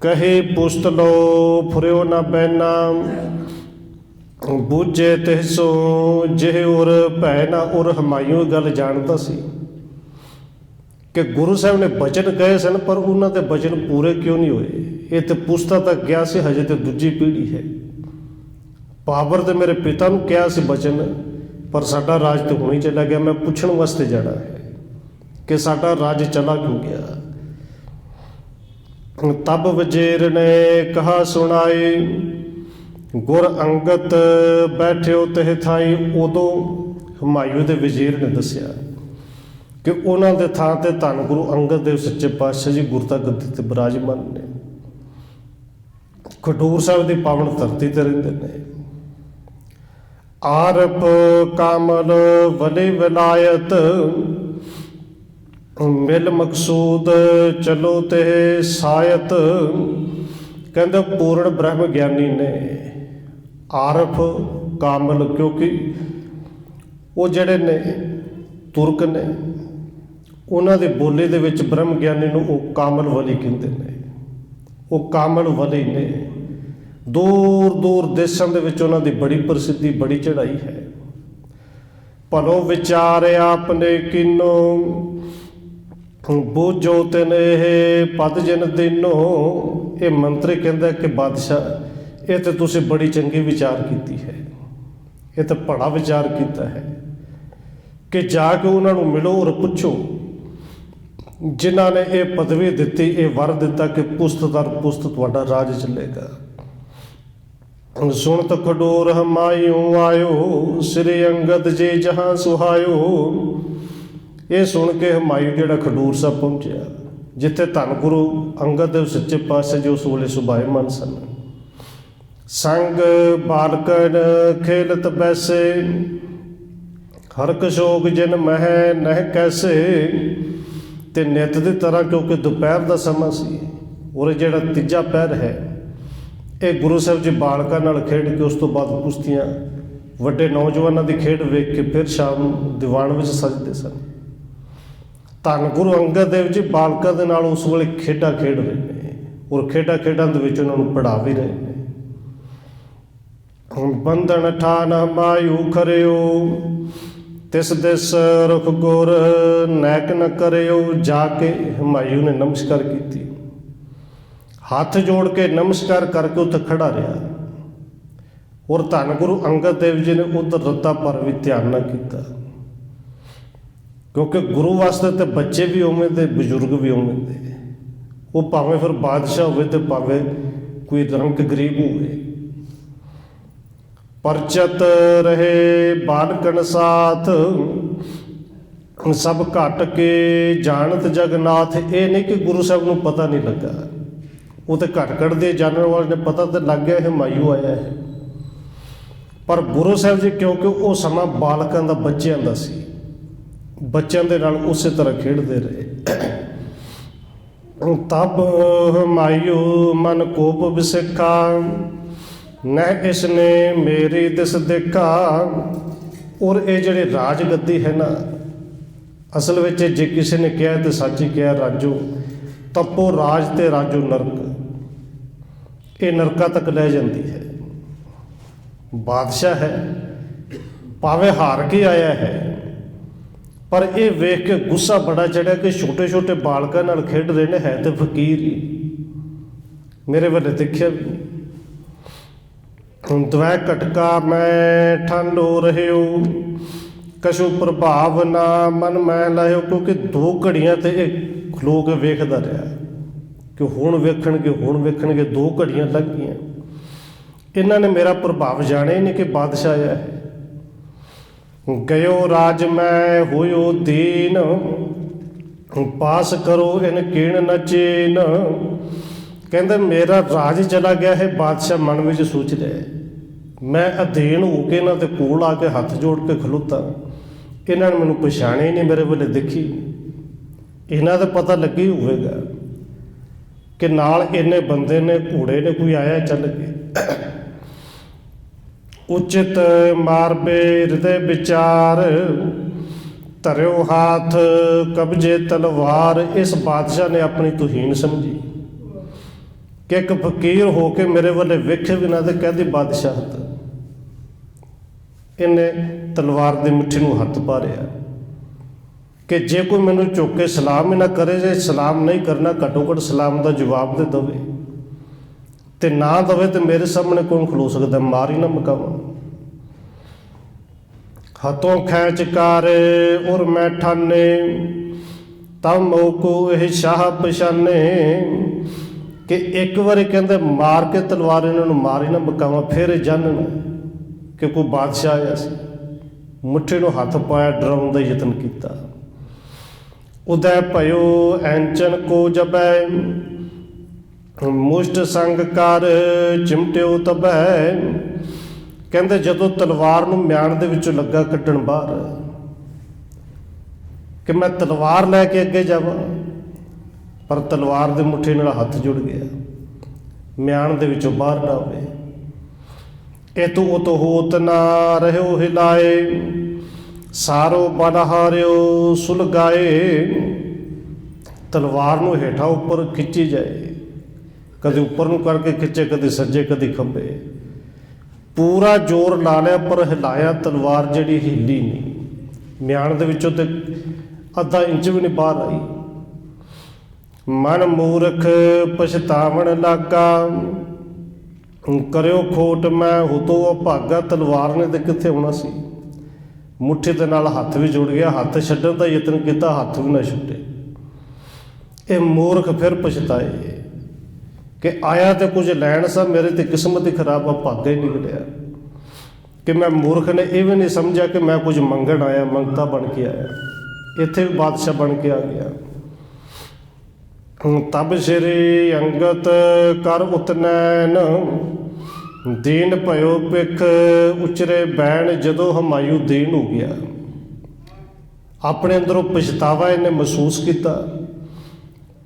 ਕਹੇ ਪੁਸਤ ਲੋ ਫੁਰਿਓ ਨਾ ਬੈਨਾ, ਬੂਝੇ ਤਿਹ ਸੋ ਜਿਹ ਉਰ ਭੈ ਨਾ। ਉਰ ਹਮਾਯੂ ਗੱਲ ਜਾਣਦਾ ਸੀ ਕਿ ਗੁਰੂ ਸਾਹਿਬ ਨੇ ਬਚਨ ਕਹੇ ਸਨ, ਪਰ ਉਹਨਾਂ ਦੇ ਬਚਨ ਪੂਰੇ ਕਿਉਂ ਨਹੀਂ ਹੋਏ। ਇਹ ਤੇ ਪੁਸਤਾਂ ਤੱਕ ਗਿਆ ਸੀ, ਹਜੇ ਤੇ ਦੂਜੀ ਪੀੜ੍ਹੀ ਹੈ। ਬਾਬਰ ਤੇ ਮੇਰੇ ਪਿਤਾ ਨੂੰ ਕਿਹਾ ਸੀ ਬਚਨ, ਪਰ ਸਾਡਾ ਰਾਜ ਤੇ ਹੁਣੇ ਚਲਾ ਗਿਆ। ਮੈਂ ਪੁੱਛਣ ਵਾਸਤੇ ਜਾਣਾ ਹੈ ਕਿ ਸਾਡਾ ਰਾਜ ਚਲਾ ਕਿਉਂ ਗਿਆ। ਤਬ ਵਜ਼ੀਰ ਨੇ ਕਹਾ ਸੁਣਾਈ, ਗੁਰ ਅੰਗਦ ਬੈਠਿਓ ਤਿਹ ਥਾਈ। ਉਦੋਂ ਹਮਾਯੂ ਦੇ ਵਜ਼ੀਰ ਨੇ ਦੱਸਿਆ ਕਿ ਉਹਨਾਂ ਦੇ ਥਾਂ ਤੇ ਧੰਨ ਗੁਰੂ ਅੰਗਦ ਦੇਵ ਸੱਚੇ ਪਾਤਸ਼ਾਹ ਜੀ ਗੁਰਤਾ ਗੱਦੀ ਤੇ ਬਿਰਾਜਮਾਨ ਨੇ, ਖਡੂਰ ਸਾਹਿਬ ਦੀ ਪਾਵਨ ਧਰਤੀ ਤੇ ਰਹਿੰਦੇ ਨੇ। ਆਰਪ ਕਾਮਲ ਵਲੀ ਵਿਲਾਇਤ, ਮਿਲ ਮਕਸੂਦ ਚਲੋ ਤੇ ਸਾਇਤ। ਕਹਿੰਦੇ ਪੂਰਨ ਬ੍ਰਹਮ ਗਿਆਨੀ ਨੇ, ਆਰਫ ਕਾਮਲ, ਕਿਉਂਕਿ ਉਹ ਜਿਹੜੇ ਨੇ ਤੁਰਕ ਨੇ, ਉਹਨਾਂ ਦੀ ਬੋਲੀ ਦੇ ਵਿੱਚ ਬ੍ਰਹਮ ਗਿਆਨੀ ਨੂੰ ਉਹ ਕਾਮਲ ਵਲੀ ਕਹਿੰਦੇ ਨੇ। ਉਹ ਕਾਮਲ ਵਲੀ ਨੇ, ਦੂਰ ਦੂਰ ਦੇਸ਼ਾਂ ਦੇ ਵਿੱਚ ਉਹਨਾਂ ਦੀ ਬੜੀ ਪ੍ਰਸਿੱਧੀ, ਬੜੀ ਚੜ੍ਹਾਈ ਹੈ। ਭਲੋ ਵਿਚਾਰ ਆਪਨੇ ਕਿਨੋ, ਬੂਝੋ ਤਿਨ ਇਹ ਪਦ ਜਿਨ ਦਿਨੋ। ਇਹ ਮੰਤਰੀ ਕਹਿੰਦਾ ਕਿ ਬਾਦਸ਼ਾਹ, ਇਹ ਤੇ ਤੁਸੀਂ ਬੜੀ ਚੰਗੀ ਵਿਚਾਰ ਕੀਤੀ ਹੈ, ਇਹ ਤਾਂ ਬੜਾ ਵਿਚਾਰ ਕੀਤਾ ਹੈ ਕਿ ਜਾ ਕੇ ਉਹਨਾਂ ਨੂੰ ਮਿਲੋ ਔਰ ਪੁੱਛੋ ਜਿਨ੍ਹਾਂ ਨੇ ਇਹ ਪਦਵੀ ਦਿੱਤੀ, ਇਹ ਵਰ ਦਿੱਤਾ ਕਿ ਪੁਸਤ ਦਰ ਪੁਸਤ ਤੁਹਾਡਾ ਰਾਜ ਚੱਲੇਗਾ। ਸੁਣਤ ਖਡੂਰ ਹਮਾਯੂ ਆਇਓ, ਸ੍ਰੀ ਅੰਗਦ ਜੀ ਜਹਾਂ ਸੁਹਾਇਓ। ਇਹ ਸੁਣ ਕੇ ਹਮਾਯੂ ਜਿਹੜਾ ਖਡੂਰ ਸਾਹਿਬ ਪਹੁੰਚਿਆ, ਜਿੱਥੇ ਧੰਨ ਗੁਰੂ ਅੰਗਦ ਦੇਵ ਸੱਚੇ ਪਾਤਸ਼ਾਹ ਜੀ ਉਸ ਵੇਲੇ ਸੁਭਾਏਮਾਨ ਸਨ। ਸੰਗ ਬਾਲਕਨ ਖੇਲਤ ਬੈਸੇ, ਹਰ ਕਸ਼ੋਕ ਜਿਨ ਮਹਿ ਨਹਿ ਕੈਸੇ। ਤੇ ਨਿੱਤ ਦੀ ਤਰ੍ਹਾਂ, ਕਿਉਂਕਿ ਦੁਪਹਿਰ ਦਾ ਸਮਾਂ ਸੀ, ਔਰ ਜਿਹੜਾ ਤੀਜਾ ਪਹਿਰ ਹੈ ਇਹ ਗੁਰੂ ਸਾਹਿਬ ਜੀ ਬਾਲਕਾਂ ਨਾਲ ਖੇਡ ਕੇ ਉਸ ਤੋਂ ਬਾਅਦ ਕੁਸ਼ਤੀਆਂ ਵੱਡੇ ਨੌਜਵਾਨਾਂ ਦੀ ਖੇਡ ਵੇਖ ਕੇ ਫਿਰ ਸ਼ਾਮ ਨੂੰ ਦੀਵਾਨ ਵਿੱਚ ਸਜਦੇ ਸਨ। ਧੰਨ ਗੁਰੂ ਅੰਗਦ ਦੇਵ ਜੀ ਬਾਲਕਾਂ ਦੇ ਨਾਲ ਉਸ ਵੇਲੇ ਖੇਡਾਂ ਖੇਡ ਰਹੇ ਨੇ, ਔਰ ਖੇਡਾਂ ਦੇ ਵਿੱਚ ਉਹਨਾਂ ਨੂੰ ਪੜ੍ਹਾ ਵੀ ਰਹੇ ਨੇ। ਹੁਣ ਬੰਧਨ ਠਾਨ ਮਾਯੂ ਖਰਿਓ, ਤਿਸ ਦਿਸ ਰੁਖ ਗੁਰ ਨੈਕ ਨ ਕਰਿਓ। ਜਾ ਕੇ ਹੁਮਾਯੂ ਨੇ ਨਮਸਕਾਰ ਕੀਤੀ, ਹੱਥ ਜੋੜ ਕੇ ਨਮਸਕਾਰ ਕਰਕੇ ਉੱਥੇ ਖੜਾ ਰਿਹਾ। ਔਰ ਧੰਨ ਗੁਰੂ ਅੰਗਦ ਦੇਵ ਜੀ ਨੇ ਉਧਰ ਰੱਤਾ ਪਰ ਵੀ ਧਿਆਨ ਨਾ ਕੀਤਾ, ਕਿਉਂਕਿ ਗੁਰੂ ਵਾਸਤੇ ਤੇ ਬੱਚੇ ਵੀ ਉਵੇਂ ਦੇ, ਬਜ਼ੁਰਗ ਵੀ ਉਵੇਂ ਦੇ। ਉਹ ਭਾਵੇਂ ਫਿਰ ਬਾਦਸ਼ਾਹ ਹੋਵੇ ਤੇ ਭਾਵੇਂ ਕੋਈ ਰੰਕ ਗਰੀਬ ਹੋਵੇ। ਪਰਚਤ ਰਹੇ ਬਾਲਕਨ ਸਾਥ, ਸਭ ਘਟ ਕੇ ਜਾਣਤ ਜਗਨਾਥ। ਇਹ ਨਹੀਂ ਕਿ ਗੁਰੂ ਸਾਹਿਬ ਨੂੰ ਪਤਾ ਨਹੀਂ ਲੱਗਾ, ਉਹ ਤੇ ਘਟ ਦੇ ਜਾਣਨ ਵਾਲੇ ਨੇ ਪਤਾ ਤੇ ਲੱਗ ਗਿਆ ਹੁਮਾਯੂ ਆਇਆ ਹੈ। ਪਰ ਗੁਰੂ ਸਾਹਿਬ ਜੀ ਕਿਉਂਕਿ ਉਹ ਸਮਾਂ ਬਾਲਕਾਂ ਦਾ, ਬੱਚਿਆਂ ਦਾ ਸੀ, ਬੱਚਿਆਂ ਦੇ ਨਾਲ ਉਸੇ ਤਰ੍ਹਾਂ ਖੇਡਦੇ ਰਹੇ। ਤਬ ਹੁਮਾਯੂ ਮਨ ਕੋਪ ਵਿਸਿਖਾ, ਨਹਿ ਇਸਨੇ ਮੇਰੀ ਦਿਸ ਦੇਖਾ। ਔਰ ਇਹ ਜਿਹੜੇ ਰਾਜ ਗੱਦੀ ਹੈ ਨਾ, ਅਸਲ ਵਿੱਚ ਜੇ ਕਿਸੇ ਨੇ ਕਿਹਾ ਤੇ ਸੱਚ ਹੀ ਕਿਹਾ, ਰਾਜੋ ਤਪੋ ਰਾਜ ਤੇ ਰਾਜੋ ਨਰਕ। ਇਹ ਨਰਕਾਂ ਤੱਕ ਲੈ ਜਾਂਦੀ ਹੈ। ਬਾਦਸ਼ਾਹ ਹੈ, ਭਾਵੇਂ ਹਾਰ ਕੇ ਆਇਆ ਹੈ, ਪਰ ਇਹ ਵੇਖ ਕੇ ਗੁੱਸਾ ਬੜਾ ਚੜਿਆ ਕਿ ਛੋਟੇ ਛੋਟੇ ਬਾਲਕਾਂ ਨਾਲ ਖੇਡ ਰਹੇ ਨੇ, ਹੈ ਤੇ ਫਕੀਰ ਹੀ, ਮੇਰੇ ਵੱਲੇ ਦੇਖਿਆ ਵੀ। ਦਵੈ ਘਟਕਾ ਮੈਂ ਠੰਡ ਹੋ ਰਹਿਓ, ਕਛੂ ਪ੍ਰਭਾਵ ਨਾ ਮਨ ਮੈਂ ਲਾਇਓ। ਕਿਉਂਕਿ 2 ਘੜੀਆਂ ਤੇ ਇਹ ਖਲੋ ਕੇ ਵੇਖਦਾ ਰਿਹਾ ਕਿ ਹੁਣ ਵੇਖਣਗੇ 2 ਘੜੀਆਂ ਲੱਗ ਗਈਆਂ। ਇਹਨਾਂ ਨੇ ਮੇਰਾ ਪ੍ਰਭਾਵ ਜਾਣਿਆ ਹੀ ਨਹੀਂ ਕਿ ਬਾਦਸ਼ਾਹ ਆਇਆ ਹੈ। ਗਇਓ ਰਾਜ ਮੈਂ ਹੋਇਓ ਦੀਨ, ਪਾਸ ਕਰੋ ਇਨ ਕੀਣ ਨ ਚੀਨ। ਕਹਿੰਦੇ ਮੇਰਾ ਰਾਜ ਚਲਾ ਗਿਆ ਹੈ। ਬਾਦਸ਼ਾਹ ਮਨ ਵਿੱਚ ਸੋਚ ਰਿਹਾ, ਮੈਂ ਅਧੀਨ ਹੋ ਕੇ ਇਹਨਾਂ ਦੇ ਕੋਲ ਆ ਕੇ ਹੱਥ ਜੋੜ ਕੇ ਖਲੋਤਾ, ਇਹਨਾਂ ਨੇ ਮੈਨੂੰ ਪਛਾਣਿਆ ਹੀ ਨਹੀਂ, ਮੇਰੇ ਵੱਲੇ ਦੇਖੀ। ਇਹਨਾਂ ਦਾ ਪਤਾ ਲੱਗੀ ਹੋਵੇਗਾ ਕਿ ਨਾਲ ਇੰਨੇ ਬੰਦੇ ਨੇ, ਘੋੜੇ ਨੇ, ਕੋਈ ਆਇਆ ਚੱਲ ਕੇ। ਉਚਿਤ ਮਾਰਬੇ ਹਿਰਦੇ ਵਿਚਾਰ, ਧਰਿਓ ਹਾਥ ਕਬਜੇ ਤਲਵਾਰ। ਇਸ ਬਾਦਸ਼ਾਹ ਨੇ ਆਪਣੀ ਤੁਹੀਨ ਸਮਝੀ ਕਿ ਇੱਕ ਫਕੀਰ ਹੋ ਕੇ ਮੇਰੇ ਵੱਲੇ ਵੇਖੇ ਵੀ ਨਾ ਤੇ ਕਹਿੰਦੀ ਬਾਦਸ਼ਾਹਤ। ਇਹਨੇ ਤਲਵਾਰ ਦੀ ਮੁੱਠੀ ਨੂੰ ਹੱਥ ਪਾ ਰਿਹਾ ਕਿ ਜੇ ਕੋਈ ਮੈਨੂੰ ਝੁੱਕ ਕੇ ਸਲਾਮ ਹੀ ਨਾ ਕਰੇ, ਜੇ ਸਲਾਮ ਨਹੀਂ ਕਰਨਾ ਘੱਟੋ ਘੱਟ ਸਲਾਮ ਦਾ ਜਵਾਬ ਦੇ ਦੇਵੇ, ਤੇ ਨਾ ਦੇਵੇ ਤੇ ਮੇਰੇ ਸਾਹਮਣੇ ਕੌਣ ਖਲੋ ਸਕਦਾ, ਮਾਰ ਹੀ ਨਾ ਮੁਕਾਵਾਂ। ਹੱਥੋਂ ਖੈਂਚ ਕਰ ਔਰ ਮੈਂ ਠਾਨੇ, ਤਬ ਮੋਕੋ ਇਹ ਸ਼ਾਹ ਪਛਾਨੇ। ਕਿ ਇੱਕ ਵਾਰੀ ਕਹਿੰਦੇ ਮਾਰ ਕੇ ਤਲਵਾਰ ਇਹਨਾਂ ਨੂੰ ਮਾਰ ਹੀ ਨਾ ਮੁਕਾਵਾਂ, ਫਿਰ ਇਹ ਜਾਣਨ ਕਿ ਕੋਈ ਬਾਦਸ਼ਾਹ ਆਇਆ ਸੀ। ਮੁੱਠੀ ਨੂੰ ਹੱਥ ਪਾਇਆ, ਡਰਾਉਣ ਦਾ ਯਤਨ ਕੀਤਾ। ਉਦੈ ਭਇਓ ਐਂਚਨ ਕੋ ਜਬੈ, ਮੁਸ਼ਟ ਸੰਗ ਕਰ ਚਿਮਟਿਓ ਤਬੈ। ਕਹਿੰਦੇ ਜਦੋਂ ਤਲਵਾਰ ਨੂੰ ਮਿਆਨ ਦੇ ਵਿੱਚੋਂ ਲੱਗਾ ਕੱਢਣ ਬਾਹਰ, ਕਿ ਮੈਂ ਤਲਵਾਰ ਲੈ ਕੇ ਅੱਗੇ ਜਾਵਾਂ, ਪਰ ਤਲਵਾਰ ਦੇ ਮੁੱਠੀ ਨਾਲ ਹੱਥ ਜੁੜ ਗਿਆ, ਮਿਆਨ ਦੇ ਵਿੱਚੋਂ ਬਾਹਰ ਨਾ ਹੋਵੇ। ਇਹ ਤੂੰ ਉਹ ਤੋਂ ਹੋਤ ਨਾ ਰਹਿਓ ਹਿਲਾਏ, ਸਾਰੋ ਬਨ ਹਾਰਿਓ ਸੁਲਗਾਏ। ਤਲਵਾਰ ਨੂੰ ਹੇਠਾਂ ਉੱਪਰ ਖਿੱਚੀ ਜਾਏ, ਕਦੇ ਉੱਪਰ ਨੂੰ ਕਰਕੇ ਖਿੱਚੇ, ਕਦੇ ਸੱਜੇ ਕਦੇ ਖੱਬੇ, ਪੂਰਾ ਜ਼ੋਰ ਲਾ ਲਿਆ ਪਰ ਹਿਲਾਇਆ ਤਲਵਾਰ ਜਿਹੜੀ ਹਿੱਲੀ ਨਹੀਂ। ਮਿਆਨ ਦੇ ਵਿੱਚੋਂ ਤੇ ਅੱਧਾ ਇੰਚ ਵੀ ਨਹੀਂ ਬਾਹਰ ਆਈ। ਮਨ ਮੂਰਖ ਪਛਤਾਵਣ ਲੱਗਾ, ਕਰਿਓ ਖੋਟ ਮੈਂ ਹੁਤੋ ਅਭਾਗਾ। ਤਲਵਾਰ ਨੇ ਤੇ ਕਿੱਥੇ ਹੋਣਾ ਸੀ, ਮੁੱਠੀ ਦੇ ਨਾਲ ਹੱਥ ਵੀ ਜੁੜ ਗਿਆ, ਹੱਥ ਛੱਡਣ ਦਾ ਯਤਨ ਕੀਤਾ, ਹੱਥ ਵੀ ਨਾ ਛੁੱਟੇ। ਇਹ ਮੂਰਖ ਫਿਰ ਪਛਤਾਏ ਕਿ ਆਇਆ ਤੇ ਕੁਝ ਲੈਣ ਸਾ, ਮੇਰੇ ਤੇ ਕਿਸਮਤ ਹੀ ਖਰਾਬ ਆ, ਭਾਗਾ ਹੀ ਨਿਕਲਿਆ। ਕਿ ਮੈਂ ਮੂਰਖ ਨੇ ਇਹ ਵੀ ਨਹੀਂ ਸਮਝਿਆ ਕਿ ਮੈਂ ਕੁਝ ਮੰਗਣ ਆਇਆ, ਮੰਗਤਾ ਬਣ ਕੇ ਆਇਆ। ਇੱਥੇ ਵੀ ਬਾਦਸ਼ਾਹ ਬਣ ਕੇ ਆ ਗਿਆ। तब श्री अंगत कर उतनैन, दीन भयो पिख उचरे बैण। जदों हमायूं दीन हो गया, अपने अंदरों पछतावा इन्हें महसूस किया,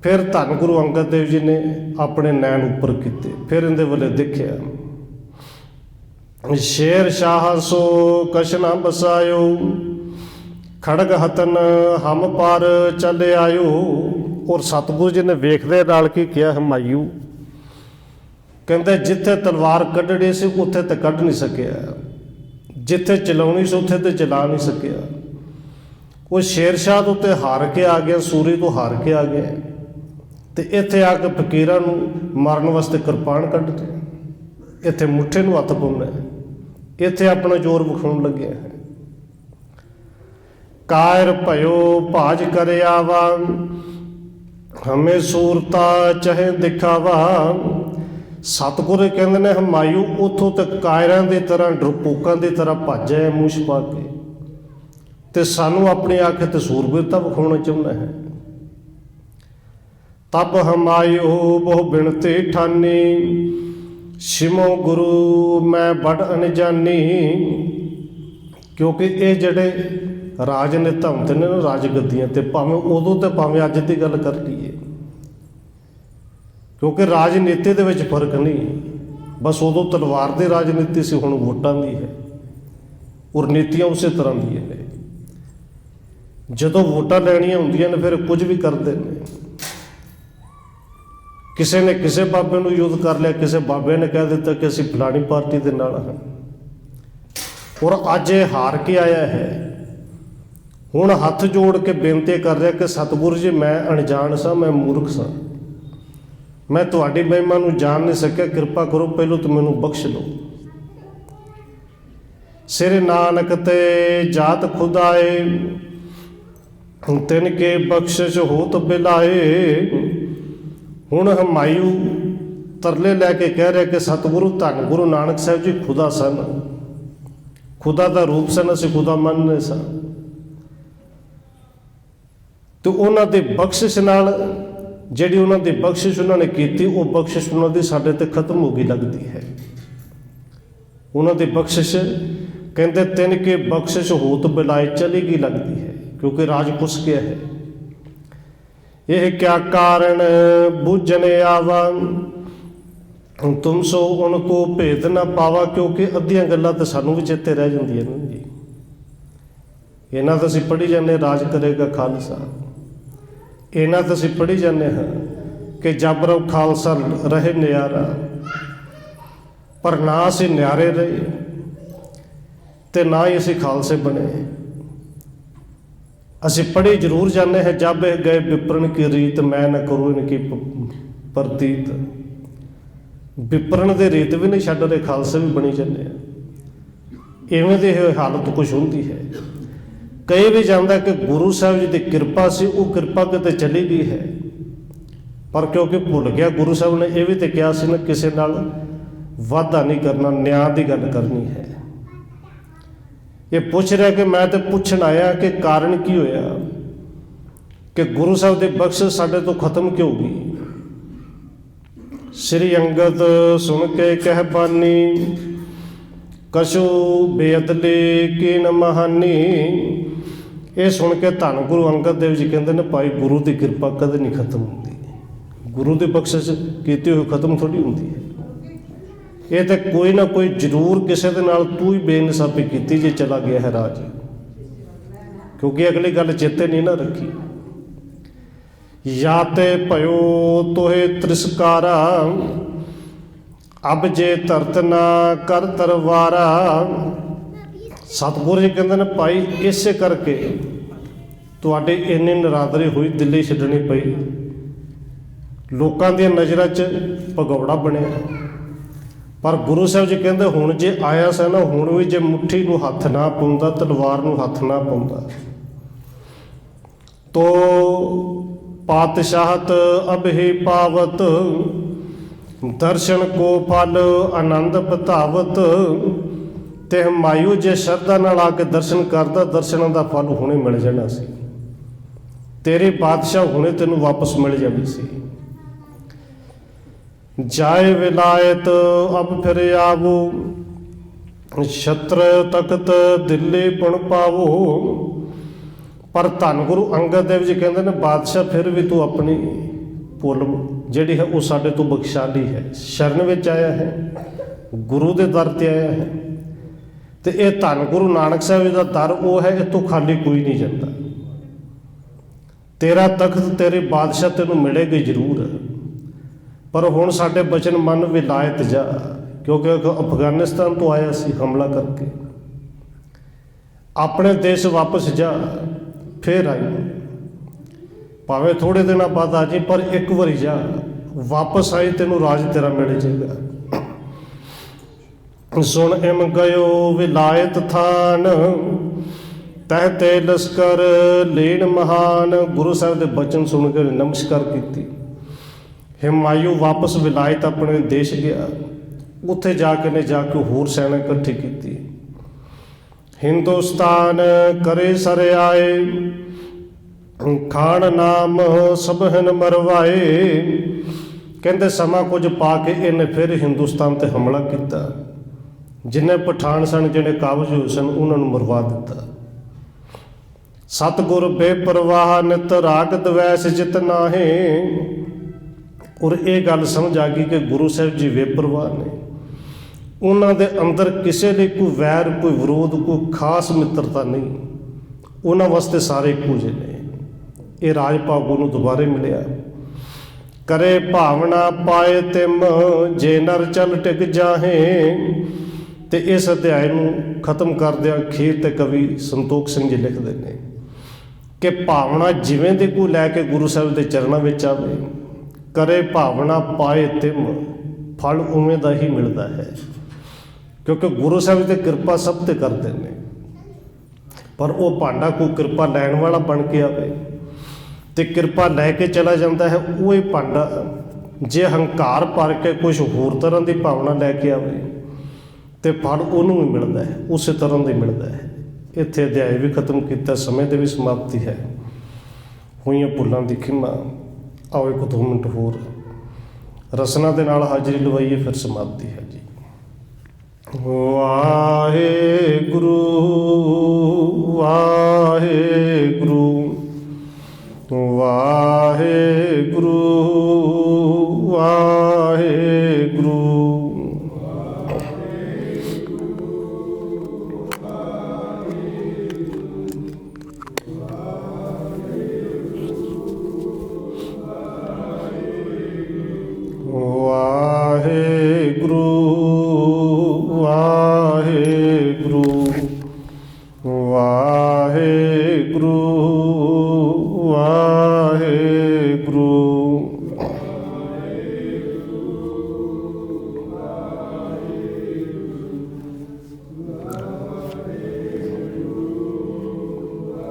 फिर धन गुरु अंगद देव जी ने अपने नैन उपर किए, फिर इहदे वाले देखिया। शेर शाह सो कछ न बसायो, खड़ग हतन हम पार चले आयो। और सतगुरु जी ने वेखदे नाल की किया, हमायूं कहते जिथे तलवार कढ़नी सी उत्थे तो कढ़ नहीं सकिया, जिथे चलाउणी सी उत्थे तो चला नहीं सकिया। वो शेरशाह तो उत्ते हार के आ गया, सूरी तो हार के आ गया, तो इत्थे आके फकीरां नूं मारन वास्ते किरपान कढ़ते, इत्थे मुठे नूं हत्थ पाउंदा, इत्थे अपना जोर विखाउण लग्या है। कायर भयो भाज कर आवा, हमें सूरता चाहे दिखावा। सतगुरु कहते ने हमायूं उतों तक कायरां की तरह डरपोकां की तरह भज है मूछ पा के, ते सानू अपनी आखे ते सूरबीरता विखाउणा चाहुंदा है। तब हमायूं बहु बिनती ठानी, सिमो गुरु मैं बड़ अनजानी। क्योंकि ये जड़े राजनेता होंदे ने राजगद्दियां ते, भावें उदों ते भावें अज की गल कर लईए, क्योंकि राजनीति दे विच फर्क नहीं। बस उदों तलवार की राजनीति सी, हुण वोटां दी है, और नीतियां उस तरह दी ने। जदों वोटां लैणियां हुंदियां ने फिर कुछ भी करते हैं। किसी ने किसी बाबे नूं युद्ध कर लिया, किसी बाबे ने कह दिता कि असीं फलानी पार्टी दे नाल हां, और अज ये हार के आया है। हुण हत्थ जोड़ के बेनती कर रहा कि सतगुरु जी मैं अणजाण सा, मैं मूर्ख सा, मैं तुहाडी महिमा नूं जान नहीं सकिया, किरपा करो पहलों तो मैनूं बख्श लो। सिर नानक ते जात खुदाए, तिन के बख्शिश होत बिलाए। हुण हमायूं तरले लैके कह रहे कि सतगुरु धन गुरु नानक साहिब जी खुदा सन, खुदा का रूप सन, असीं खुदा मनने सा। तो उन्हां दी बख्शिश नाल जिहड़ी उन्हां दी बख्शिश उन्होंने की, वो बख्शिश उन्हां दी साडे ते खत्म हो गई लगती है। उन्हां दी बख्शिश कहते तिन के बख्शिश होत बिलाए चली गई लगती है, क्योंकि राज पुस गया है। यह क्या कारण बूझने आवा, तुम सो उनको भेद ना पावा। क्योंकि अद्धियां गल्लां तो सानूं भी चेते रह जांदियां ने जी। इन्हां तो असीं पढ़ी जाने राज करेगा खालसा, इन्हां तो असीं पढ़ी जाने हाँ कि जब रहो खालसा रहे न्यारा, पर ना असीं न्यारे रहे ते ना ही असीं खालसे बने। असीं पढ़ी जरूर जाने हैं, जब गए विप्रन की रीत मैं न करूँ इनकी प्रतीत। विप्रन की रीत भी नहीं छड्ड रहे, खालसे भी बनी जाने। इवें दी हालत कुछ होंदी है। कई भी जाता कि गुरु साहब जी की किरपा सी, वो किरपा किते चली गई है, पर क्योंकि भुल गया गुरु साहब ने यह भी तो कहा सी ना, किसी नाल वाधा नहीं करना, न्याय की गल करनी है। ये पूछ रहा कि मैं तो पूछण आया कि कारण की होया कि गुरु साहब की बख्शिश साडे तो खत्म क्यों हो गई। श्री अंगद सुन के कह बानी, कशु बेअदली की न महानी। ये सुन के धन गुरु अंगद देव जी कहते हैं, भाई गुरु की किरपा कदे नहीं खत्म होती, गुरु की बख्शिश की हुई खत्म थोड़ी होती है। ये तो कोई ना कोई जरूर किसी के नाल तू ही बेइंसाफी की जे चला गया है राज, क्योंकि अगली गल चेते नहीं ना रखी। या ते भयो तोहे त्रिस्कारा, अब जे धरत ना कर तरवारा। सतगुरु जी कहते हैं भाई इस करके तुहाडे इन्नी नरादरी हुई, दिल्ली छड्डनी पई, लोकां दी नज़रां च भगौड़ा बनिया। पर गुरु साहब जी कहते हुण जे आया सा ना, हुण भी जे मुट्ठी नूं हत्थ ना पाउंदा, तलवार नूं हत्थ ना पाउंदा, तो पातशाहत अब ही पावत, दर्शन को फल आनंद पतावत। ते हमायूं जे श्रद्धा नाल आके दर्शन करदा, दर्शनां दा फल हुणे मिल जाना सी, तेरे बादशाह हुणे तैनूं वापस मिल जावी सी। जाए विलायत अब फिर आवो, छत्र तख्त दिल्ली पुण पावो। पर धन गुरु अंगद देव जी कहते हैं बादशाह फिर भी तू अपनी भुल जिहड़ी है वो साडे तो बख्शाली है, शरण विच आया है, गुरु के दर ते आया है। तो ये धन गुरु नानक साहब जी का दर वो है, इतों खाली कोई नहीं जाता। तेरा तख्त तेरी बादशाह तेनों मिलेगी जरूर, पर हुण साडे बचन मन विलायत जा, क्योंकि अफगानिस्तान तो आया सी हमला करके, अपने देश वापस जा, फिर आई भावें थोड़े दिन बाद आ जाए, पर एक बारी जा, वापस आई तेनों राज तेरा मिल जाएगा। सुन इम गयो विलायत थान, तह ते लश्कर लीन महान। गुरु साहब के बचन सुन के नमस्कार की। हिमायू वापस विलायत अपने देश गया, उत्थे जाके ने जाके होर सैना इकट्ठी की। हिंदुस्तान करे सर आए, खान नाम सबहन मरवाए। कहते समा कुछ पा के इन्हें फिर हिंदुस्तान ते हमला किया। जिन्हें पठान सन जिन्हें काबज होए सन उन्होंने मरवा दिता। सतगुर बेपरवाह नित राग द्वैस जित नाहे। और ये गल समझ आ गई कि गुरु साहब जी बेपरवाह ने, उन्होंने दे अंदर किसी लिए कोई वैर कोई विरोध कोई खास मित्रता नहीं, उन्होंने वास्ते सारे इक्को जे ने। ये राज भागू नूं दोबारे मिलिया। करे भावना पाए तिम जे नर चल टिक जाहे। तो इस अध्याय नूं खत्म करदिया अखीर ते कवि संतोख सिंह जी लिखते हैं कि भावना जिवें दी कोई लैके गुरु साहब के चरणों में आवे, करे भावना पाए तिम, फल उवें दा ही मिलता है। क्योंकि गुरु साहब की कृपा सब ते करते हैं, पर वो भांडा कोई कृपा लैण वाला बन के आवे तो कृपा लैके चला जाता है। वो भांडा जे हंकार भर के कुछ होर तरह की भावना लैके आवे तो फल उन्होंने भी मिलता है, उस तरह का मिलता है। इत्थे अध्याय भी खत्म किया, समय की भी समाप्ति है। हुई भुलों की खिमा। आओ एक 2 मिनट होर रसना के नाल हाजिरी लवाइए, फिर समाप्ति है जी। वाहेगुरु वाहेगुरु वाहेगुरु वाहेगुरु। वाहेगुरु वाहेगुरु वाहेगुरु